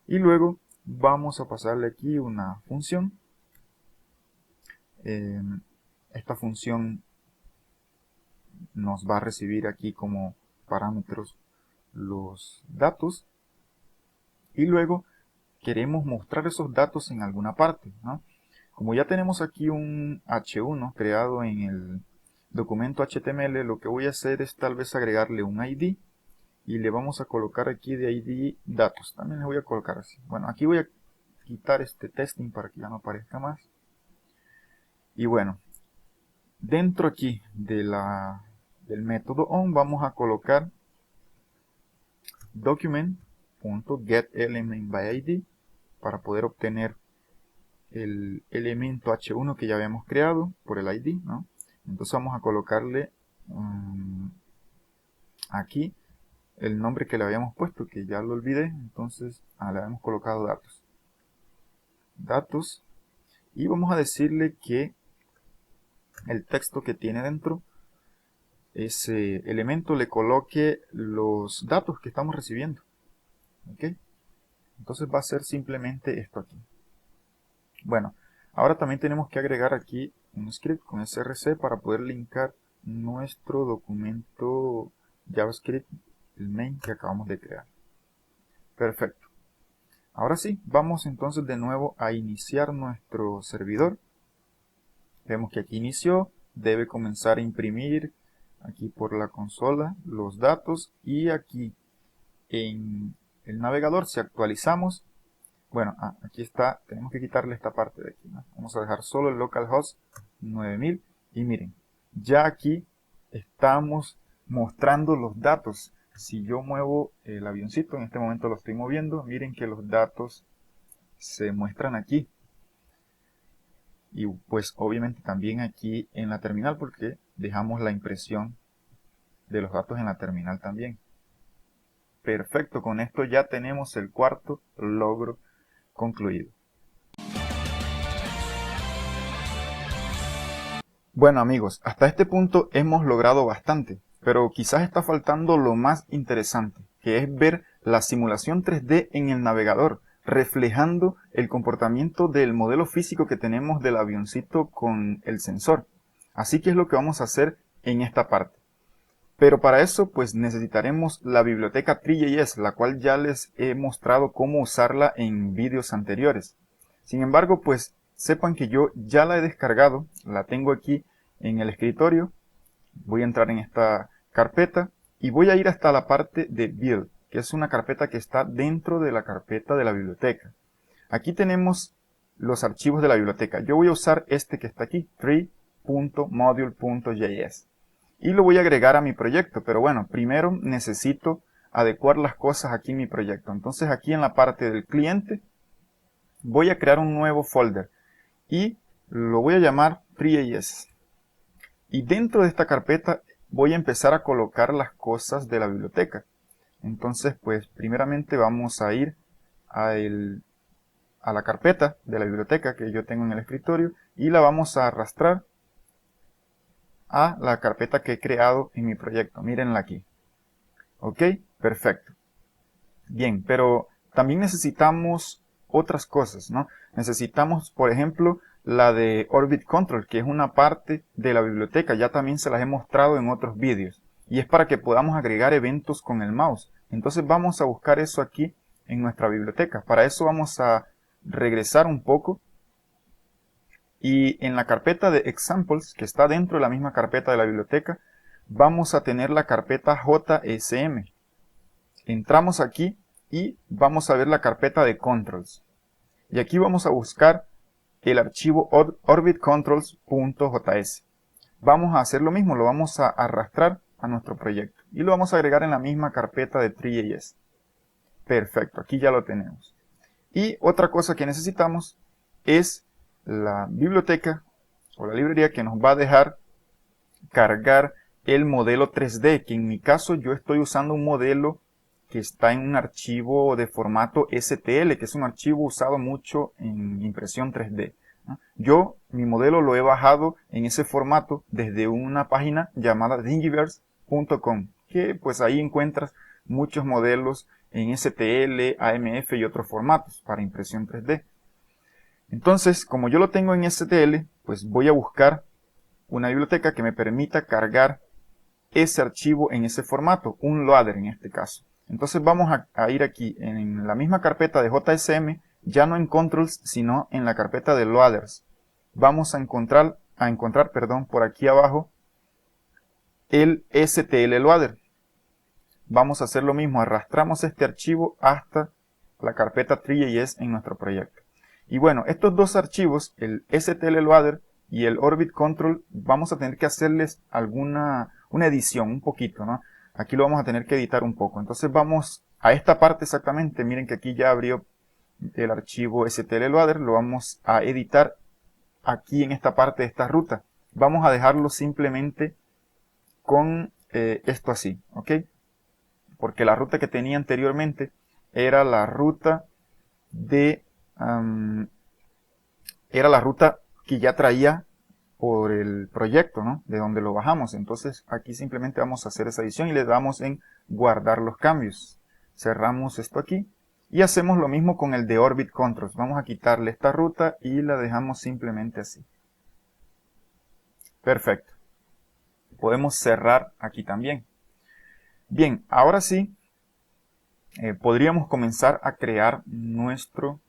Y luego vamos a pasarle aquí una función. Esta función nos va a recibir aquí como parámetros los datos. Y luego queremos mostrar esos datos en alguna parte, ¿no? Como ya tenemos aquí un H1 creado en el documento HTML, lo que voy a hacer es tal vez agregarle un ID y le vamos a colocar aquí de ID datos. También le voy a colocar así. Bueno, aquí voy a quitar este testing para que ya no aparezca más. Y bueno, dentro aquí del método on vamos a colocar document.getElementById para poder obtener el elemento H1 que ya habíamos creado por el ID, ¿no? Entonces vamos a colocarle aquí el nombre que le habíamos puesto, que ya lo olvidé. Entonces le habíamos colocado datos, y vamos a decirle que el texto que tiene dentro ese elemento le coloque los datos que estamos recibiendo. ¿Ok? Entonces va a ser simplemente esto aquí. Bueno, ahora también tenemos que agregar aquí un script con src para poder linkar nuestro documento JavaScript, el main que acabamos de crear. Perfecto. Ahora sí, vamos entonces de nuevo a iniciar nuestro servidor. Vemos que aquí inició, debe comenzar a imprimir aquí por la consola los datos, y aquí en el navegador, si actualizamos, bueno, aquí está, tenemos que quitarle esta parte de aquí, ¿no? Vamos a dejar solo el localhost 9000 y miren, ya aquí estamos mostrando los datos. Si yo muevo el avioncito, en este momento lo estoy moviendo, miren que los datos se muestran aquí. Y pues obviamente también aquí en la terminal, porque dejamos la impresión de los datos en la terminal también. Perfecto, con esto ya tenemos el cuarto logro concluido. Bueno amigos, hasta este punto hemos logrado bastante, pero quizás está faltando lo más interesante, que es ver la simulación 3D en el navegador, reflejando el comportamiento del modelo físico que tenemos del avioncito con el sensor. Así que es lo que vamos a hacer en esta parte. Pero para eso pues necesitaremos la biblioteca Three.js, la cual ya les he mostrado cómo usarla en vídeos anteriores. Sin embargo, pues sepan que yo ya la he descargado, la tengo aquí en el escritorio. Voy a entrar en esta carpeta y voy a ir hasta la parte de Build, que es una carpeta que está dentro de la carpeta de la biblioteca. Aquí tenemos los archivos de la biblioteca. Yo voy a usar este que está aquí, tree.module.js. Y lo voy a agregar a mi proyecto, pero bueno, primero necesito adecuar las cosas aquí en mi proyecto. Entonces aquí en la parte del cliente voy a crear un nuevo folder y lo voy a llamar Tree.js. Y dentro de esta carpeta voy a empezar a colocar las cosas de la biblioteca. Entonces, pues primeramente vamos a ir a la carpeta de la biblioteca que yo tengo en el escritorio y la vamos a arrastrar a la carpeta que he creado en mi proyecto. Mírenla aquí. Ok, perfecto. Bien, pero también necesitamos otras cosas, ¿no? Necesitamos, por ejemplo, la de Orbit Control, que es una parte de la biblioteca. Ya también se las he mostrado en otros vídeos. Y es para que podamos agregar eventos con el mouse. Entonces vamos a buscar eso aquí en nuestra biblioteca. Para eso vamos a regresar un poco. Y en la carpeta de Examples, que está dentro de la misma carpeta de la biblioteca, vamos a tener la carpeta JSM. Entramos aquí y vamos a ver la carpeta de Controls. Y aquí vamos a buscar el archivo orbitcontrols.js. Vamos a hacer lo mismo, lo vamos a arrastrar a nuestro proyecto. Y lo vamos a agregar en la misma carpeta de Trie.js. Perfecto, aquí ya lo tenemos. Y otra cosa que necesitamos es la biblioteca o la librería que nos va a dejar cargar el modelo 3D, que en mi caso yo estoy usando un modelo que está en un archivo de formato STL, que es un archivo usado mucho en impresión 3D. Mi modelo lo he bajado en ese formato desde una página llamada thingiverse.com, que pues ahí encuentras muchos modelos en STL, AMF y otros formatos para impresión 3D. Entonces, como yo lo tengo en STL, pues voy a buscar una biblioteca que me permita cargar ese archivo en ese formato, un loader en este caso. Entonces vamos a ir aquí en la misma carpeta de JSM, ya no en controls, sino en la carpeta de loaders. Vamos a encontrar por aquí abajo el STL loader. Vamos a hacer lo mismo, arrastramos este archivo hasta la carpeta Trie.js en nuestro proyecto. Y bueno, estos dos archivos, el STL loader y el Orbit Control, vamos a tener que hacerles una edición, un poquito, ¿no? Aquí lo vamos a tener que editar un poco. Entonces vamos a esta parte exactamente. Miren que aquí ya abrió el archivo STL loader. Lo vamos a editar aquí en esta parte de esta ruta. Vamos a dejarlo simplemente con esto así, ¿ok? Porque la ruta que tenía anteriormente era la ruta que ya traía por el proyecto, ¿no? De donde lo bajamos. Entonces aquí simplemente vamos a hacer esa edición y le damos en guardar los cambios. Cerramos esto aquí y hacemos lo mismo con el de Orbit Controls. Vamos a quitarle esta ruta y la dejamos simplemente así. Perfecto. Podemos cerrar aquí también. Bien, ahora sí podríamos comenzar a crear nuestro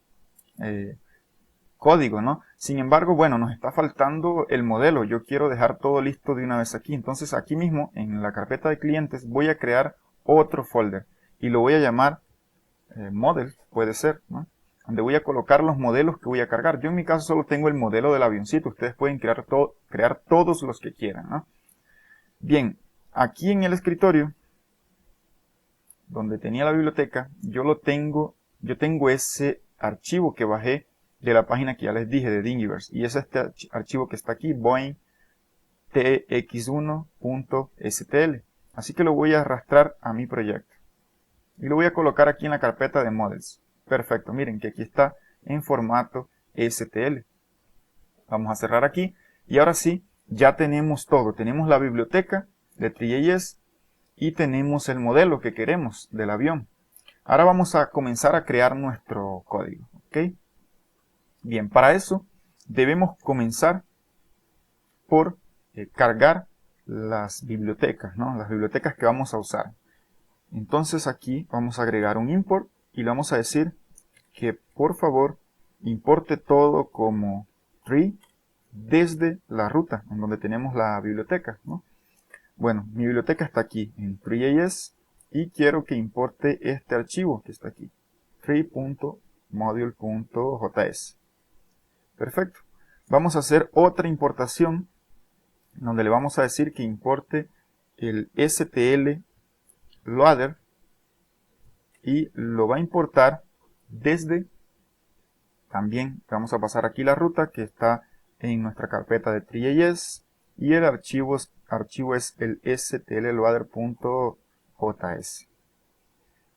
código, ¿no? Sin embargo, bueno, nos está faltando el modelo. Yo quiero dejar todo listo de una vez aquí. Entonces aquí mismo, en la carpeta de clientes, voy a crear otro folder. Y lo voy a llamar models, puede ser, ¿no? Donde voy a colocar los modelos que voy a cargar. Yo en mi caso solo tengo el modelo del avioncito. Ustedes pueden crear todos los que quieran, ¿no? Bien, aquí en el escritorio, donde tenía la biblioteca, yo tengo ese archivo que bajé de la página que ya les dije de Thingiverse, y es este archivo que está aquí, Boeing tx1.stl. Así que lo voy a arrastrar a mi proyecto y lo voy a colocar aquí en la carpeta de models. Perfecto, miren que aquí está en formato STL. Vamos a cerrar aquí y ahora sí, ya tenemos todo. Tenemos la biblioteca de Trie.js y tenemos el modelo que queremos del avión. Ahora vamos a comenzar a crear nuestro código, ¿ok? Bien, para eso debemos comenzar por cargar las bibliotecas, ¿no? Las bibliotecas que vamos a usar. Entonces aquí vamos a agregar un import y le vamos a decir que por favor importe todo como tree desde la ruta en donde tenemos la biblioteca, ¿no? Bueno, mi biblioteca está aquí en Trie.js y quiero que importe este archivo que está aquí, tree.module.js. Perfecto. Vamos a hacer otra importación donde le vamos a decir que importe el STL loader y lo va a importar desde, también vamos a pasar aquí la ruta que está en nuestra carpeta de Trie.js y el archivo es el stl loader.js.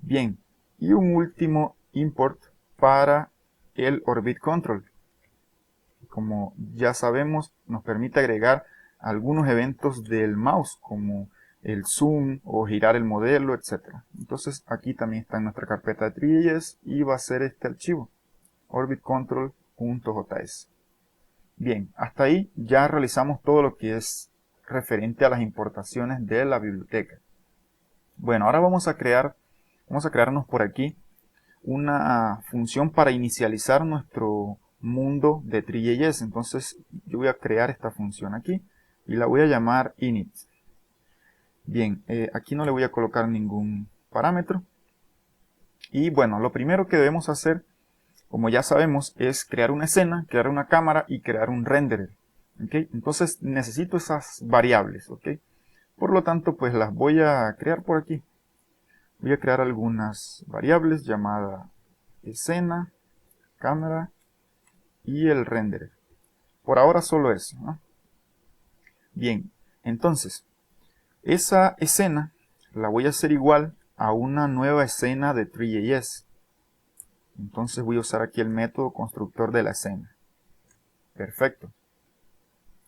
Bien, y un último import para el Orbit Control. Como ya sabemos, nos permite agregar algunos eventos del mouse, como el zoom o girar el modelo, etc. Entonces aquí también está en nuestra carpeta de Three.js y va a ser este archivo, orbitcontrol.js. Bien, hasta ahí ya realizamos todo lo que es referente a las importaciones de la biblioteca. Bueno, ahora vamos a crearnos por aquí una función para inicializar nuestro mundo de Three.js. Entonces yo voy a crear esta función aquí y la voy a llamar init. Bien, aquí no le voy a colocar ningún parámetro. Y bueno, lo primero que debemos hacer, como ya sabemos, es crear una escena, crear una cámara y crear un renderer. ¿Okay? Entonces necesito esas variables. ¿Okay? Por lo tanto, pues las voy a crear por aquí. Voy a crear algunas variables llamadas escena, cámara y el renderer. Por ahora solo eso, ¿no? Bien, entonces, esa escena la voy a hacer igual a una nueva escena de Three.js. Entonces voy a usar aquí el método constructor de la escena. Perfecto.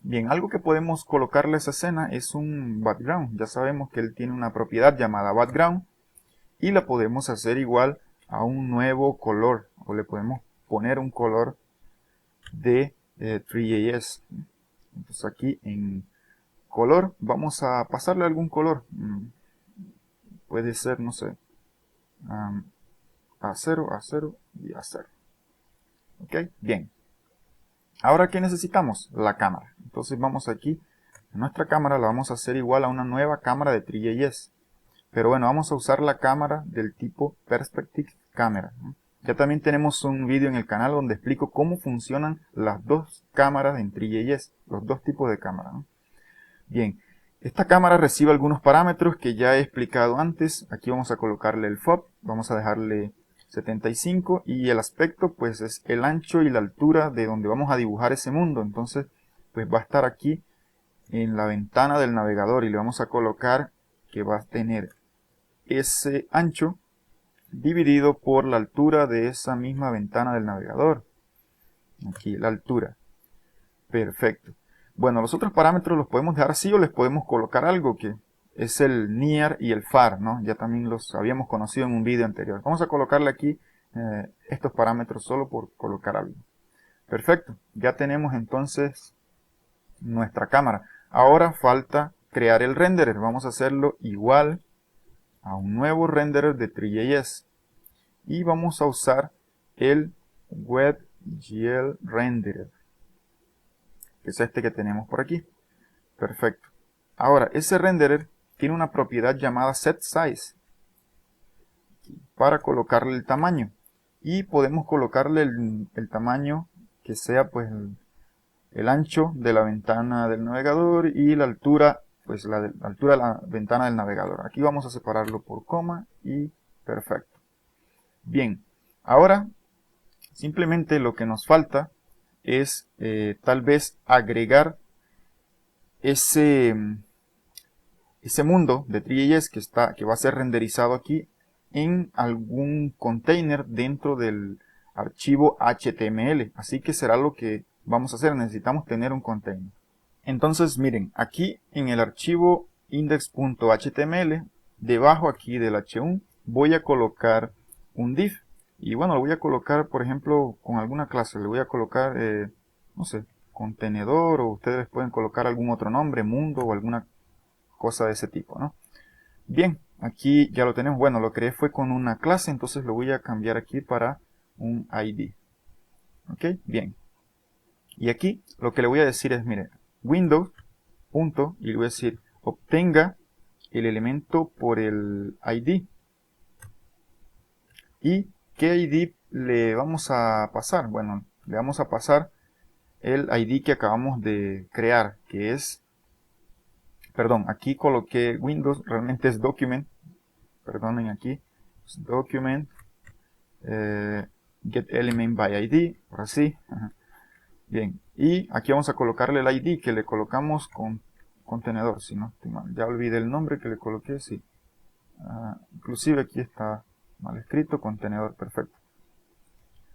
Bien, algo que podemos colocarle a esa escena es un background. Ya sabemos que él tiene una propiedad llamada background y la podemos hacer igual a un nuevo color, o le podemos poner un color de Three.js. Entonces aquí en color vamos a pasarle algún color. Puede ser, no sé, A0, A0 y A0. Ok, bien. Ahora, ¿qué necesitamos? La cámara. Entonces vamos aquí, nuestra cámara la vamos a hacer igual a una nueva cámara de Three.js. Pero bueno, vamos a usar la cámara del tipo Perspective Camera. Ya también tenemos un vídeo en el canal donde explico cómo funcionan las dos cámaras en Three.js, los dos tipos de cámara. Bien, esta cámara recibe algunos parámetros que ya he explicado antes. Aquí vamos a colocarle el FOV, vamos a dejarle 75 y el aspecto pues es el ancho y la altura de donde vamos a dibujar ese mundo. Entonces pues va a estar aquí en la ventana del navegador y le vamos a colocar que va a tener ese ancho dividido por la altura de esa misma ventana del navegador. Aquí la altura. Perfecto. Bueno, los otros parámetros los podemos dejar así o les podemos colocar algo que es el near y el far, ¿no? Ya también los habíamos conocido en un vídeo anterior. Vamos a colocarle aquí estos parámetros solo por colocar algo. Perfecto. Ya tenemos entonces nuestra cámara. Ahora falta crear el renderer. Vamos a hacerlo igual a un nuevo renderer de Three.js. Y vamos a usar el WebGL Renderer, que es este que tenemos por aquí. Perfecto. Ahora, ese renderer tiene una propiedad llamada setSize para colocarle el tamaño. Y podemos colocarle el tamaño que sea pues el ancho de la ventana del navegador y la altura, pues la altura de la ventana del navegador. Aquí vamos a separarlo por coma y perfecto. Bien, ahora simplemente lo que nos falta es tal vez agregar ese mundo de Three.js que va a ser renderizado aquí en algún container dentro del archivo HTML. Así que será lo que vamos a hacer. Necesitamos tener un container. Entonces miren, aquí en el archivo index.html, debajo aquí del h1, voy a colocar un div. Y bueno, lo voy a colocar, por ejemplo, con alguna clase. Le voy a colocar, no sé, contenedor, o ustedes pueden colocar algún otro nombre, mundo o alguna cosa de ese tipo, ¿no? Bien, aquí ya lo tenemos. Bueno, lo creé fue con una clase, entonces lo voy a cambiar aquí para un ID. Ok, bien. Y aquí lo que le voy a decir es, mire, Windows, punto, y le voy a decir, obtenga el elemento por el ID. ¿Y qué ID le vamos a pasar? Bueno, le vamos a pasar el ID que acabamos de crear, que es, perdón, aquí coloqué Windows, realmente es Document, perdonen aquí, es Document, Get Element by ID, por así. Bien, y aquí vamos a colocarle el ID que le colocamos con contenedor, si no estoy mal. Ya olvidé el nombre que le coloqué, sí. Inclusive aquí está mal escrito, contenedor, perfecto.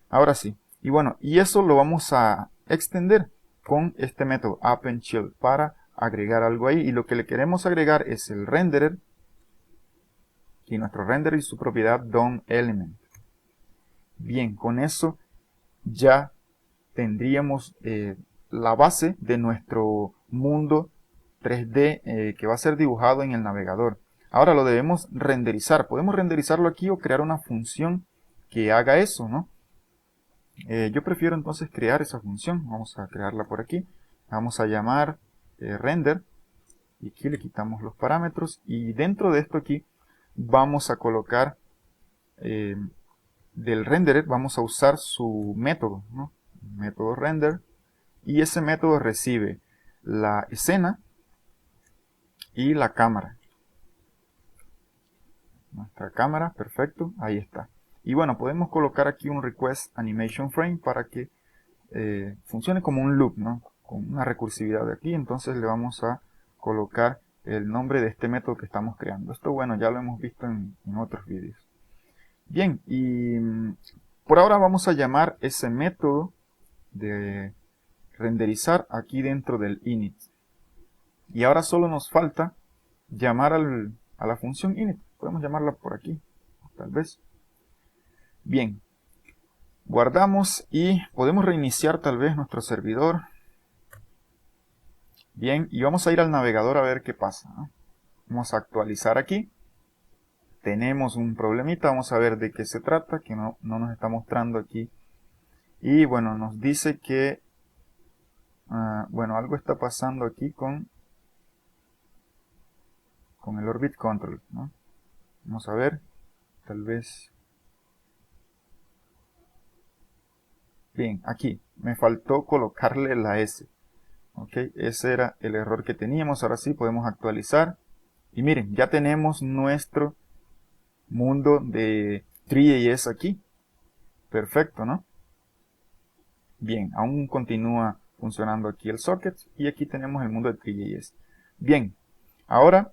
Ahora sí. Y bueno, y eso lo vamos a extender con este método append_child para agregar algo ahí. Y lo que le queremos agregar es el renderer. Y nuestro renderer y su propiedad DOM_element. Bien, con eso ya tendríamos la base de nuestro mundo 3D que va a ser dibujado en el navegador. Ahora lo debemos renderizar. Podemos renderizarlo aquí o crear una función que haga eso, ¿no? Yo prefiero entonces crear esa función. Vamos a crearla por aquí. Vamos a llamar render. Y aquí le quitamos los parámetros. Y dentro de esto aquí vamos a colocar del renderer. Vamos a usar su método, ¿no? Método render. Y ese método recibe la escena y la cámara. Nuestra cámara, perfecto, ahí está. Y bueno, podemos colocar aquí un request animation frame para que funcione como un loop, ¿no? Con una recursividad de aquí. Entonces le vamos a colocar el nombre de este método que estamos creando. Esto, bueno, ya lo hemos visto en otros vídeos. Bien, y por ahora vamos a llamar ese método de renderizar aquí dentro del init. Y ahora solo nos falta llamar a la función init. Podemos llamarla por aquí, tal vez. Bien, guardamos y podemos reiniciar tal vez nuestro servidor. Bien, y vamos a ir al navegador a ver qué pasa, ¿no? Vamos a actualizar aquí. Tenemos un problemita, vamos a ver de qué se trata, que no nos está mostrando aquí. Y bueno, nos dice que bueno, algo está pasando aquí con el Orbit Control, ¿no? Vamos a ver, tal vez. Bien, aquí me faltó colocarle la S. Ok, ese era el error que teníamos. Ahora sí podemos actualizar. Y miren, ya tenemos nuestro mundo de Three.js aquí. Perfecto, ¿no? Bien, aún continúa funcionando aquí el socket. Y aquí tenemos el mundo de Three.js. Bien, ahora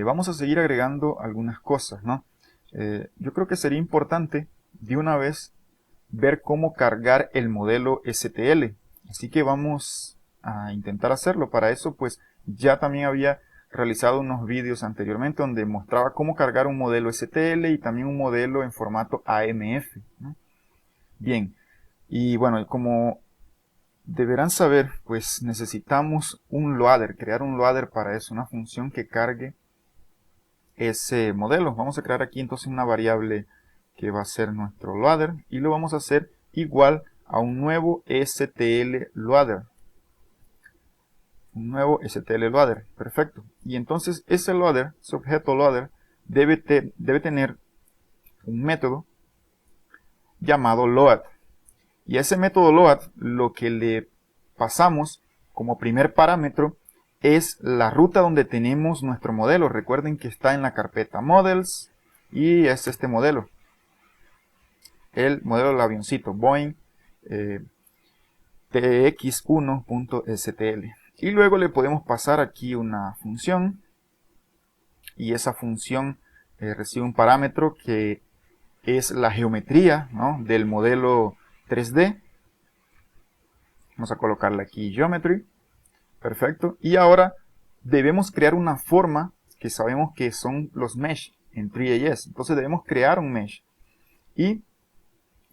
vamos a seguir agregando algunas cosas, ¿no? Yo creo que sería importante de una vez ver cómo cargar el modelo STL. Así que vamos a intentar hacerlo. Para eso, pues ya también había realizado unos vídeos anteriormente donde mostraba cómo cargar un modelo STL y también un modelo en formato AMF, ¿no? Bien, y bueno, como deberán saber, pues necesitamos un loader, crear un loader para eso, una función que cargue ese modelo. Vamos a crear aquí entonces una variable que va a ser nuestro loader y lo vamos a hacer igual a un nuevo STL loader. Un nuevo STL loader, perfecto. Y entonces ese loader, ese objeto loader, debe tener un método llamado load. Y a ese método load lo que le pasamos como primer parámetro es la ruta donde tenemos nuestro modelo. Recuerden que está en la carpeta models y es este modelo. El modelo del avioncito Boeing tx1.stl. Y luego le podemos pasar aquí una función. Y esa función recibe un parámetro que es la geometría, ¿no?, del modelo 3D. Vamos a colocarle aquí geometry. Perfecto. Y ahora debemos crear una forma que sabemos que son los mesh en Three.js. Entonces debemos crear un mesh. Y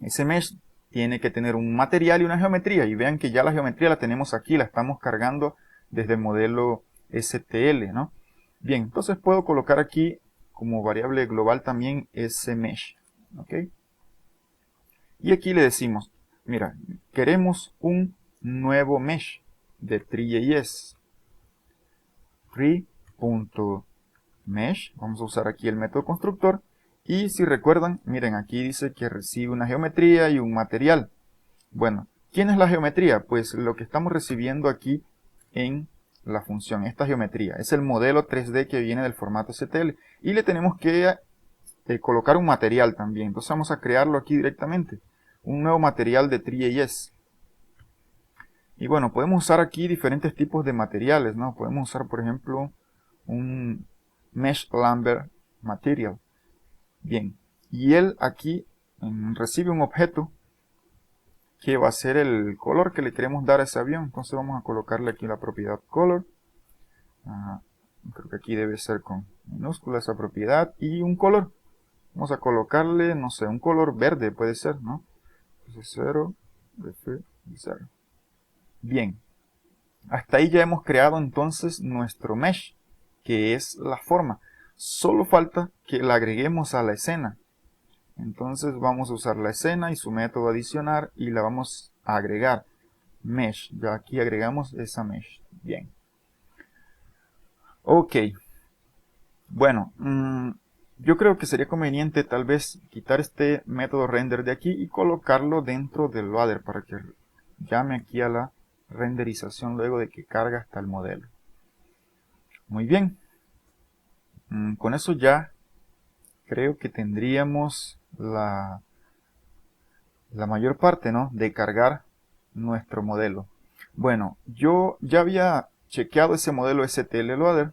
ese mesh tiene que tener un material y una geometría. Y vean que ya la geometría la tenemos aquí. La estamos cargando desde el modelo STL, ¿no? Bien, entonces puedo colocar aquí como variable global también ese mesh. ¿Ok? Y aquí le decimos, mira, queremos un nuevo mesh de Three.js. Tree.mesh. Vamos a usar aquí el método constructor. Y si recuerdan, miren, aquí dice que recibe una geometría y un material. Bueno, ¿quién es la geometría? Pues lo que estamos recibiendo aquí en la función, esta geometría. Es el modelo 3D que viene del formato STL. Y le tenemos que colocar un material también. Entonces vamos a crearlo aquí directamente. Un nuevo material de Three.js. Y bueno, podemos usar aquí diferentes tipos de materiales, ¿no? Podemos usar, por ejemplo, un Mesh Lumber Material. Bien, y él aquí recibe un objeto que va a ser el color que le queremos dar a ese avión. Entonces vamos a colocarle aquí la propiedad color. Creo que aquí debe ser con minúscula esa propiedad y un color. Vamos a colocarle, no sé, un color verde puede ser, ¿no? Entonces 0, F, 0. Bien. Hasta ahí ya hemos creado entonces nuestro mesh, que es la forma. Solo falta que la agreguemos a la escena. Entonces vamos a usar la escena y su método adicionar y la vamos a agregar. Mesh, ya aquí agregamos esa mesh. Bien. Ok. Bueno, yo creo que sería conveniente tal vez quitar este método render de aquí y colocarlo dentro del ladder para que llame aquí a la renderización luego de que carga hasta el modelo. Muy bien. Con eso ya creo que tendríamos la mayor parte, ¿no?, de cargar nuestro modelo. Bueno, yo ya había chequeado ese modelo STL Loader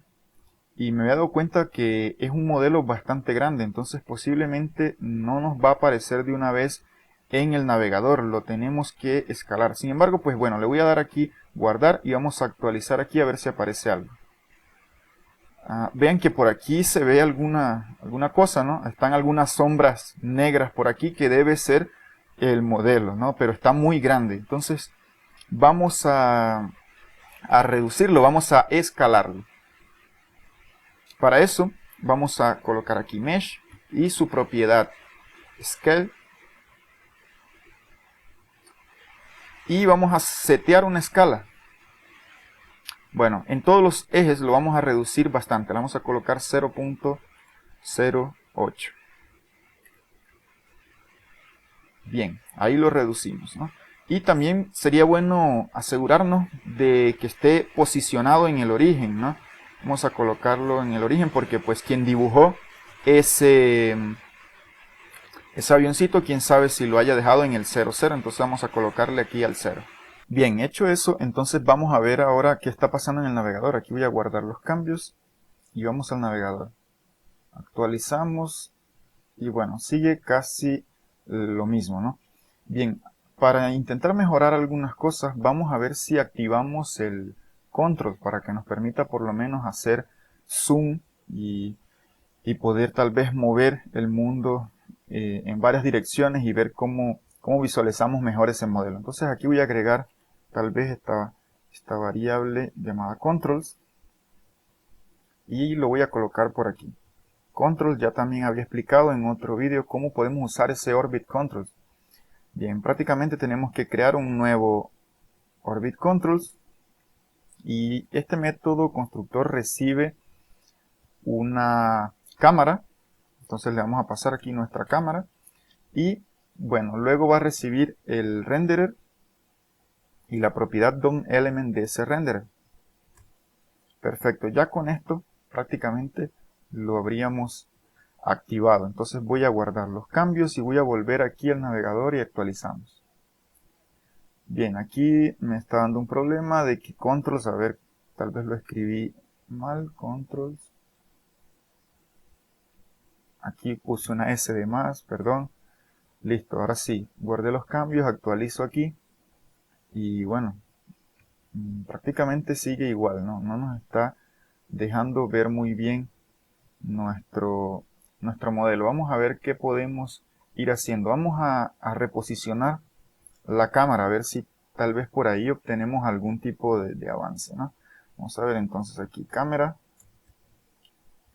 y me había dado cuenta que es un modelo bastante grande, entonces posiblemente no nos va a aparecer de una vez en el navegador, lo tenemos que escalar. Sin embargo, pues bueno, le voy a dar aquí guardar y vamos a actualizar aquí a ver si aparece algo. Vean que por aquí se ve alguna cosa, ¿no? Están algunas sombras negras por aquí que debe ser el modelo, ¿no? Pero está muy grande. Entonces vamos a reducirlo, vamos a escalarlo. Para eso vamos a colocar aquí Mesh y su propiedad Scale. Y vamos a setear una escala. Bueno, en todos los ejes lo vamos a reducir bastante. Le vamos a colocar 0.08. Bien, ahí lo reducimos, ¿no? Y también sería bueno asegurarnos de que esté posicionado en el origen, ¿no? Vamos a colocarlo en el origen porque pues quien dibujó ese avioncito, quién sabe si lo haya dejado en el 00, entonces vamos a colocarle aquí al 0. Bien, hecho eso, entonces vamos a ver ahora qué está pasando en el navegador. Aquí voy a guardar los cambios y vamos al navegador. Actualizamos y bueno, sigue casi lo mismo, ¿no? Bien, para intentar mejorar algunas cosas, vamos a ver si activamos el control para que nos permita por lo menos hacer zoom y poder tal vez mover el mundo en varias direcciones y ver cómo visualizamos mejor ese modelo. Entonces aquí voy a agregar tal vez esta variable llamada controls y lo voy a colocar por aquí. Controls, ya también había explicado en otro vídeo cómo podemos usar ese orbit controls. Bien, prácticamente tenemos que crear un nuevo orbit controls y este método constructor recibe una cámara. Entonces le vamos a pasar aquí nuestra cámara y bueno, luego va a recibir el renderer y la propiedad DOM_element de ese renderer. Perfecto, ya con esto prácticamente lo habríamos activado. Entonces voy a guardar los cambios y voy a volver aquí al navegador y actualizamos. Bien, aquí me está dando un problema de que controls, a ver, tal vez lo escribí mal, controls. Aquí puse una S de más, perdón. Listo, ahora sí, guardé los cambios, actualizo aquí. Y bueno, prácticamente sigue igual, ¿no? No nos está dejando ver muy bien nuestro modelo. Vamos a ver qué podemos ir haciendo. Vamos a reposicionar la cámara, a ver si tal vez por ahí obtenemos algún tipo de avance, ¿no? Vamos a ver entonces aquí cámara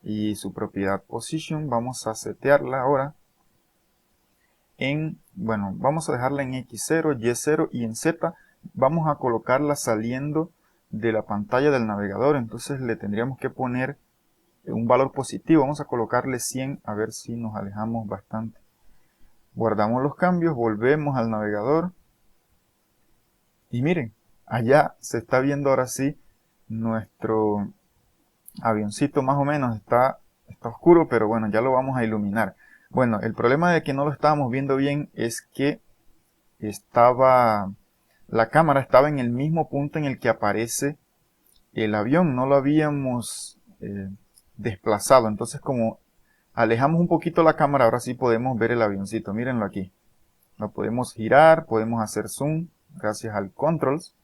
y su propiedad position. Vamos a setearla ahora en, bueno, vamos a dejarla en X0, Y0 y en Z vamos a colocarla saliendo de la pantalla del navegador. Entonces le tendríamos que poner un valor positivo. Vamos a colocarle 100 a ver si nos alejamos bastante. Guardamos los cambios, volvemos al navegador y miren, allá se está viendo ahora sí nuestro avioncito, más o menos está oscuro, pero bueno, ya lo vamos a iluminar. Bueno, el problema de que no lo estábamos viendo bien es que la cámara estaba en el mismo punto en el que aparece el avión, no lo habíamos desplazado. Entonces, como alejamos un poquito la cámara, ahora sí podemos ver el avioncito. Mírenlo aquí. Lo podemos girar, podemos hacer zoom gracias al controls.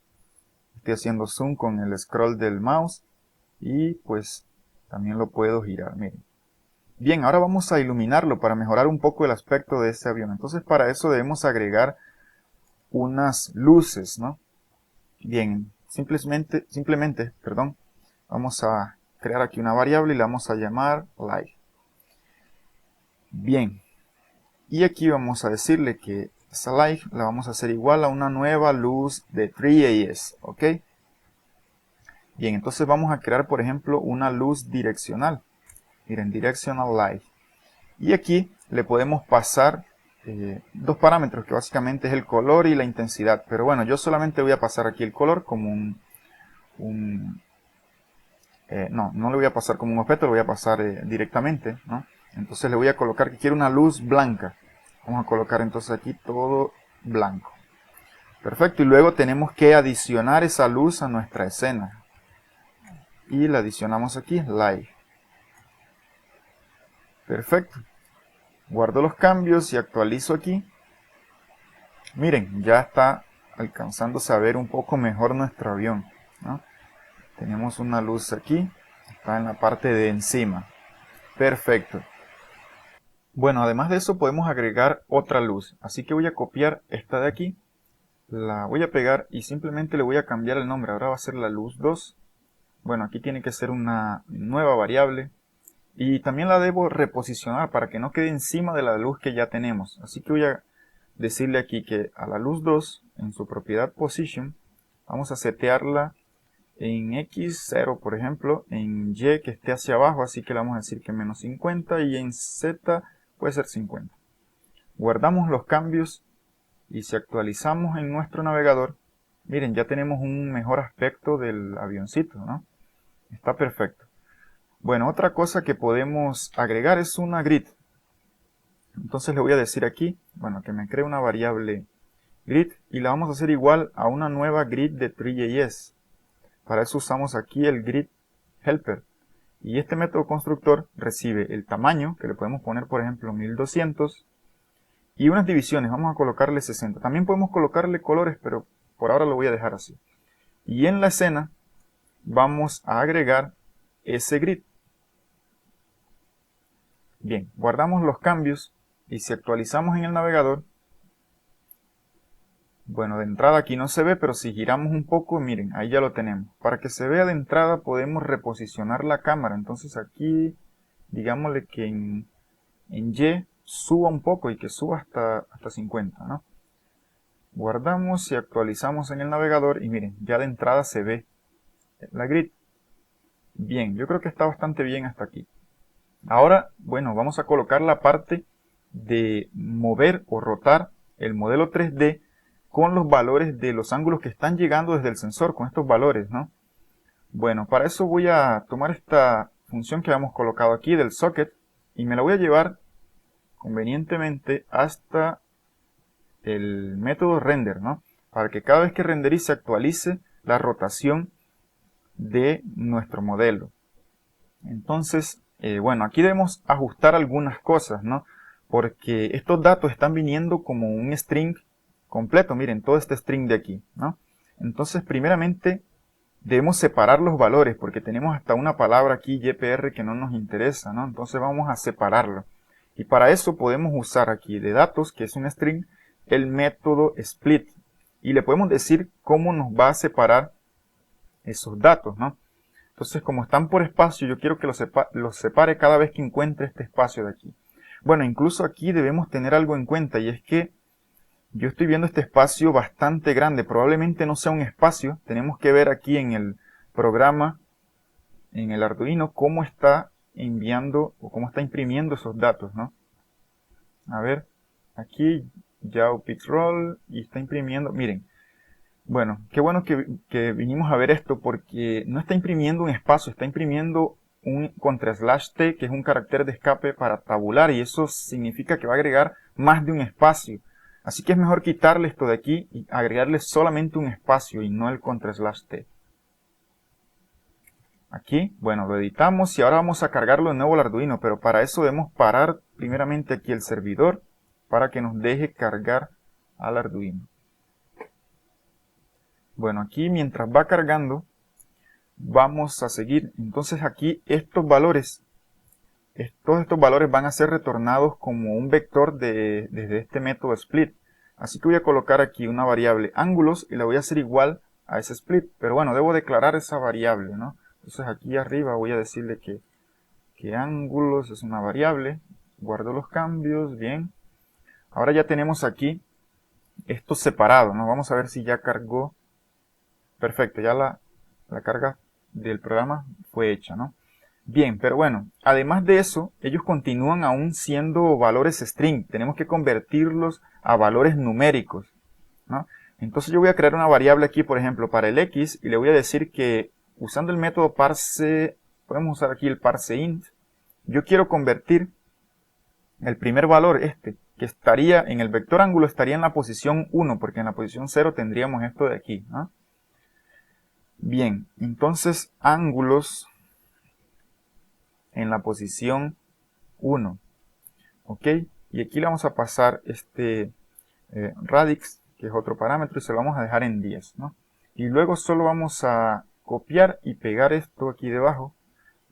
Estoy haciendo zoom con el scroll del mouse y pues también lo puedo girar, miren. Bien, ahora vamos a iluminarlo para mejorar un poco el aspecto de este avión. Entonces para eso debemos agregar unas luces, ¿no? Bien, simplemente, vamos a crear aquí una variable y la vamos a llamar light. Bien, y aquí vamos a decirle que esa light la vamos a hacer igual a una nueva luz de 3AS, ¿ok? Bien, entonces vamos a crear, por ejemplo, una luz direccional. Miren, directional light. Y aquí le podemos pasar dos parámetros, que básicamente es el color y la intensidad. Pero bueno, yo solamente voy a pasar aquí el color como no le voy a pasar como un objeto, lo voy a pasar directamente, ¿no? Entonces le voy a colocar que quiero una luz blanca. Vamos a colocar entonces aquí todo blanco. Perfecto, y luego tenemos que adicionar esa luz a nuestra escena. Y la adicionamos aquí, light. Perfecto. Guardo los cambios y actualizo aquí. Miren, ya está alcanzándose a ver un poco mejor nuestro avión, ¿no? Tenemos una luz aquí, está en la parte de encima. Perfecto. Bueno, además de eso podemos agregar otra luz. Así que voy a copiar esta de aquí. La voy a pegar y simplemente le voy a cambiar el nombre. Ahora va a ser la luz 2. Bueno, aquí tiene que ser una nueva variable. Y también la debo reposicionar para que no quede encima de la luz que ya tenemos. Así que voy a decirle aquí que a la luz 2, en su propiedad position, vamos a setearla en X0, por ejemplo, en Y que esté hacia abajo, así que le vamos a decir que menos 50 y en Z puede ser 50. Guardamos los cambios y si actualizamos en nuestro navegador, miren, ya tenemos un mejor aspecto del avioncito, ¿no? Está perfecto. Bueno, otra cosa que podemos agregar es una grid. Entonces le voy a decir aquí, bueno, que me cree una variable grid y la vamos a hacer igual a una nueva grid de 3JS. Para eso usamos aquí el grid helper. Y este método constructor recibe el tamaño, que le podemos poner por ejemplo 1200, y unas divisiones, vamos a colocarle 60. También podemos colocarle colores, pero por ahora lo voy a dejar así. Y en la escena vamos a agregar ese grid. Bien, guardamos los cambios y si actualizamos en el navegador, bueno, de entrada aquí no se ve, pero si giramos un poco, miren, ahí ya lo tenemos. Para que se vea de entrada podemos reposicionar la cámara. Entonces aquí, digámosle que en Y suba un poco y que suba hasta 50, ¿no? Guardamos y actualizamos en el navegador y miren, ya de entrada se ve la grid. Bien, yo creo que está bastante bien hasta aquí. Ahora, bueno, vamos a colocar la parte de mover o rotar el modelo 3D con los valores de los ángulos que están llegando desde el sensor, con estos valores, ¿no? Bueno, para eso voy a tomar esta función que habíamos colocado aquí del socket y me la voy a llevar convenientemente hasta el método render, ¿no? Para que cada vez que renderice actualice la rotación de nuestro modelo. Entonces, bueno, aquí debemos ajustar algunas cosas, ¿no? Porque estos datos están viniendo como un string completo, miren, todo este string de aquí, ¿no? Entonces, primeramente, debemos separar los valores, porque tenemos hasta una palabra aquí, YPR, que no nos interesa, ¿no? Entonces vamos a separarlo. Y para eso podemos usar aquí de datos, que es un string, el método split. Y le podemos decir cómo nos va a separar esos datos, ¿no? Entonces, como están por espacio, yo quiero que los separe cada vez que encuentre este espacio de aquí. Bueno, incluso aquí debemos tener algo en cuenta, y es que yo estoy viendo este espacio bastante grande. Probablemente no sea un espacio. Tenemos que ver aquí en el programa, en el Arduino, cómo está enviando o cómo está imprimiendo esos datos, ¿no? A ver, aquí Yao Pixroll y está imprimiendo. Miren, bueno, qué bueno que vinimos a ver esto porque no está imprimiendo un espacio, está imprimiendo un /t, que es un carácter de escape para tabular, y eso significa que va a agregar más de un espacio. Así que es mejor quitarle esto de aquí y agregarle solamente un espacio y no el /t. Aquí, bueno, lo editamos y ahora vamos a cargarlo de nuevo al Arduino, pero para eso debemos parar primeramente aquí el servidor para que nos deje cargar al Arduino. Bueno, aquí mientras va cargando, vamos a seguir. Entonces aquí todos estos valores van a ser retornados como un vector desde este método split. Así que voy a colocar aquí una variable ángulos y la voy a hacer igual a ese split. Pero bueno, debo declarar esa variable, ¿no? Entonces aquí arriba voy a decirle que ángulos es una variable. Guardo los cambios, bien. Ahora ya tenemos aquí estos separados, ¿no? Vamos a ver si ya cargó. Perfecto, ya la carga del programa fue hecha, ¿no? Bien, pero bueno, además de eso, ellos continúan aún siendo valores string. Tenemos que convertirlos a valores numéricos, ¿no? Entonces yo voy a crear una variable aquí, por ejemplo, para el x, y le voy a decir que usando el método parse, podemos usar aquí el parseInt, yo quiero convertir el primer valor, que estaría en el vector ángulo, estaría en la posición 1, porque en la posición 0 tendríamos esto de aquí, ¿no? Bien, entonces ángulos en la posición 1, ¿ok? Y aquí le vamos a pasar radix, que es otro parámetro, y se lo vamos a dejar en 10, ¿no? Y luego solo vamos a copiar y pegar esto aquí debajo,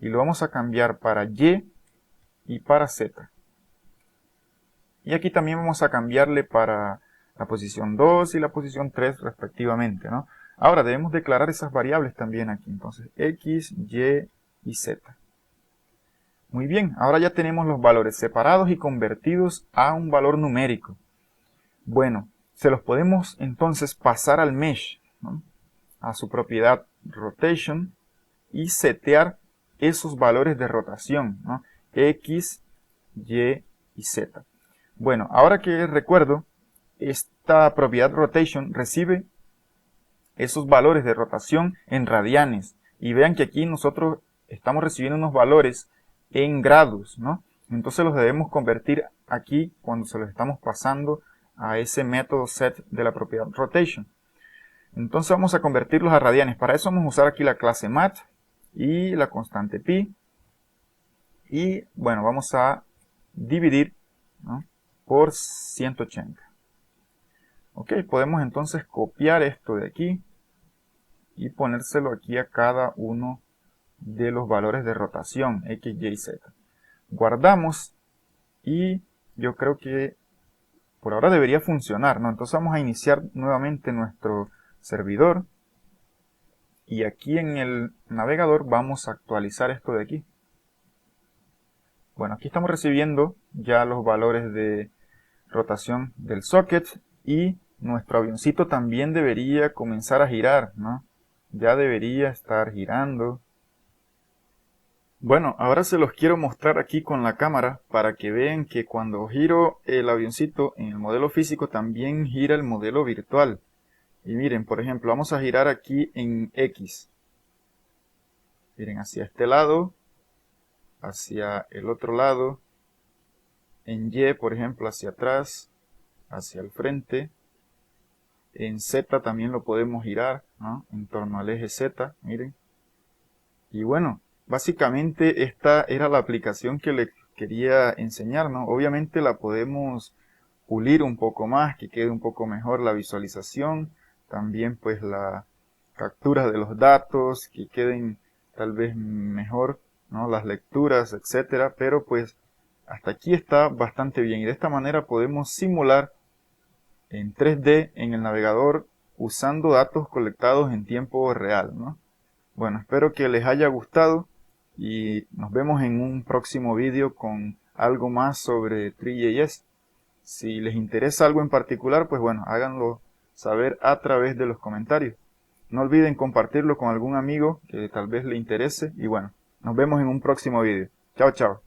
y lo vamos a cambiar para y y para z. Y aquí también vamos a cambiarle para la posición 2 y la posición 3 respectivamente, ¿no? Ahora debemos declarar esas variables también aquí, entonces x, y y z. Muy bien, ahora ya tenemos los valores separados y convertidos a un valor numérico. Bueno, se los podemos entonces pasar al mesh, ¿no? A su propiedad rotation y setear esos valores de rotación, ¿no? X, Y y Z. Bueno, ahora que recuerdo, esta propiedad rotation recibe esos valores de rotación en radianes. Y vean que aquí nosotros estamos recibiendo unos valores en grados, ¿no? Entonces los debemos convertir aquí cuando se los estamos pasando a ese método set de la propiedad rotation. Entonces vamos a convertirlos a radianes. Para eso vamos a usar aquí la clase mat y la constante pi. Y bueno, vamos a dividir, ¿no?, por 180. Ok, podemos entonces copiar esto de aquí y ponérselo aquí a cada uno de los valores de rotación, x, y, z. Guardamos y yo creo que por ahora debería funcionar, ¿no? Entonces vamos a iniciar nuevamente nuestro servidor y aquí en el navegador vamos a actualizar esto de aquí. Bueno, aquí estamos recibiendo ya los valores de rotación del socket y nuestro avioncito también debería comenzar a girar, ¿no? Ya debería estar girando. Bueno, ahora se los quiero mostrar aquí con la cámara para que vean que cuando giro el avioncito en el modelo físico también gira el modelo virtual. Y miren, por ejemplo, vamos a girar aquí en X. Miren, hacia este lado, hacia el otro lado. En Y, por ejemplo, hacia atrás, hacia el frente. En Z también lo podemos girar, ¿no?, en torno al eje Z, miren. Y bueno, básicamente esta era la aplicación que les quería enseñar, ¿no? Obviamente la podemos pulir un poco más, que quede un poco mejor la visualización. También pues la captura de los datos, que queden tal vez mejor, ¿no?, las lecturas, etcétera. Pero pues hasta aquí está bastante bien. Y de esta manera podemos simular en 3D en el navegador usando datos colectados en tiempo real, ¿no? Bueno, espero que les haya gustado y nos vemos en un próximo vídeo con algo más sobre Three.js. Si les interesa algo en particular, pues bueno, háganlo saber a través de los comentarios. No olviden compartirlo con algún amigo que tal vez le interese y bueno, nos vemos en un próximo vídeo. Chao, chao.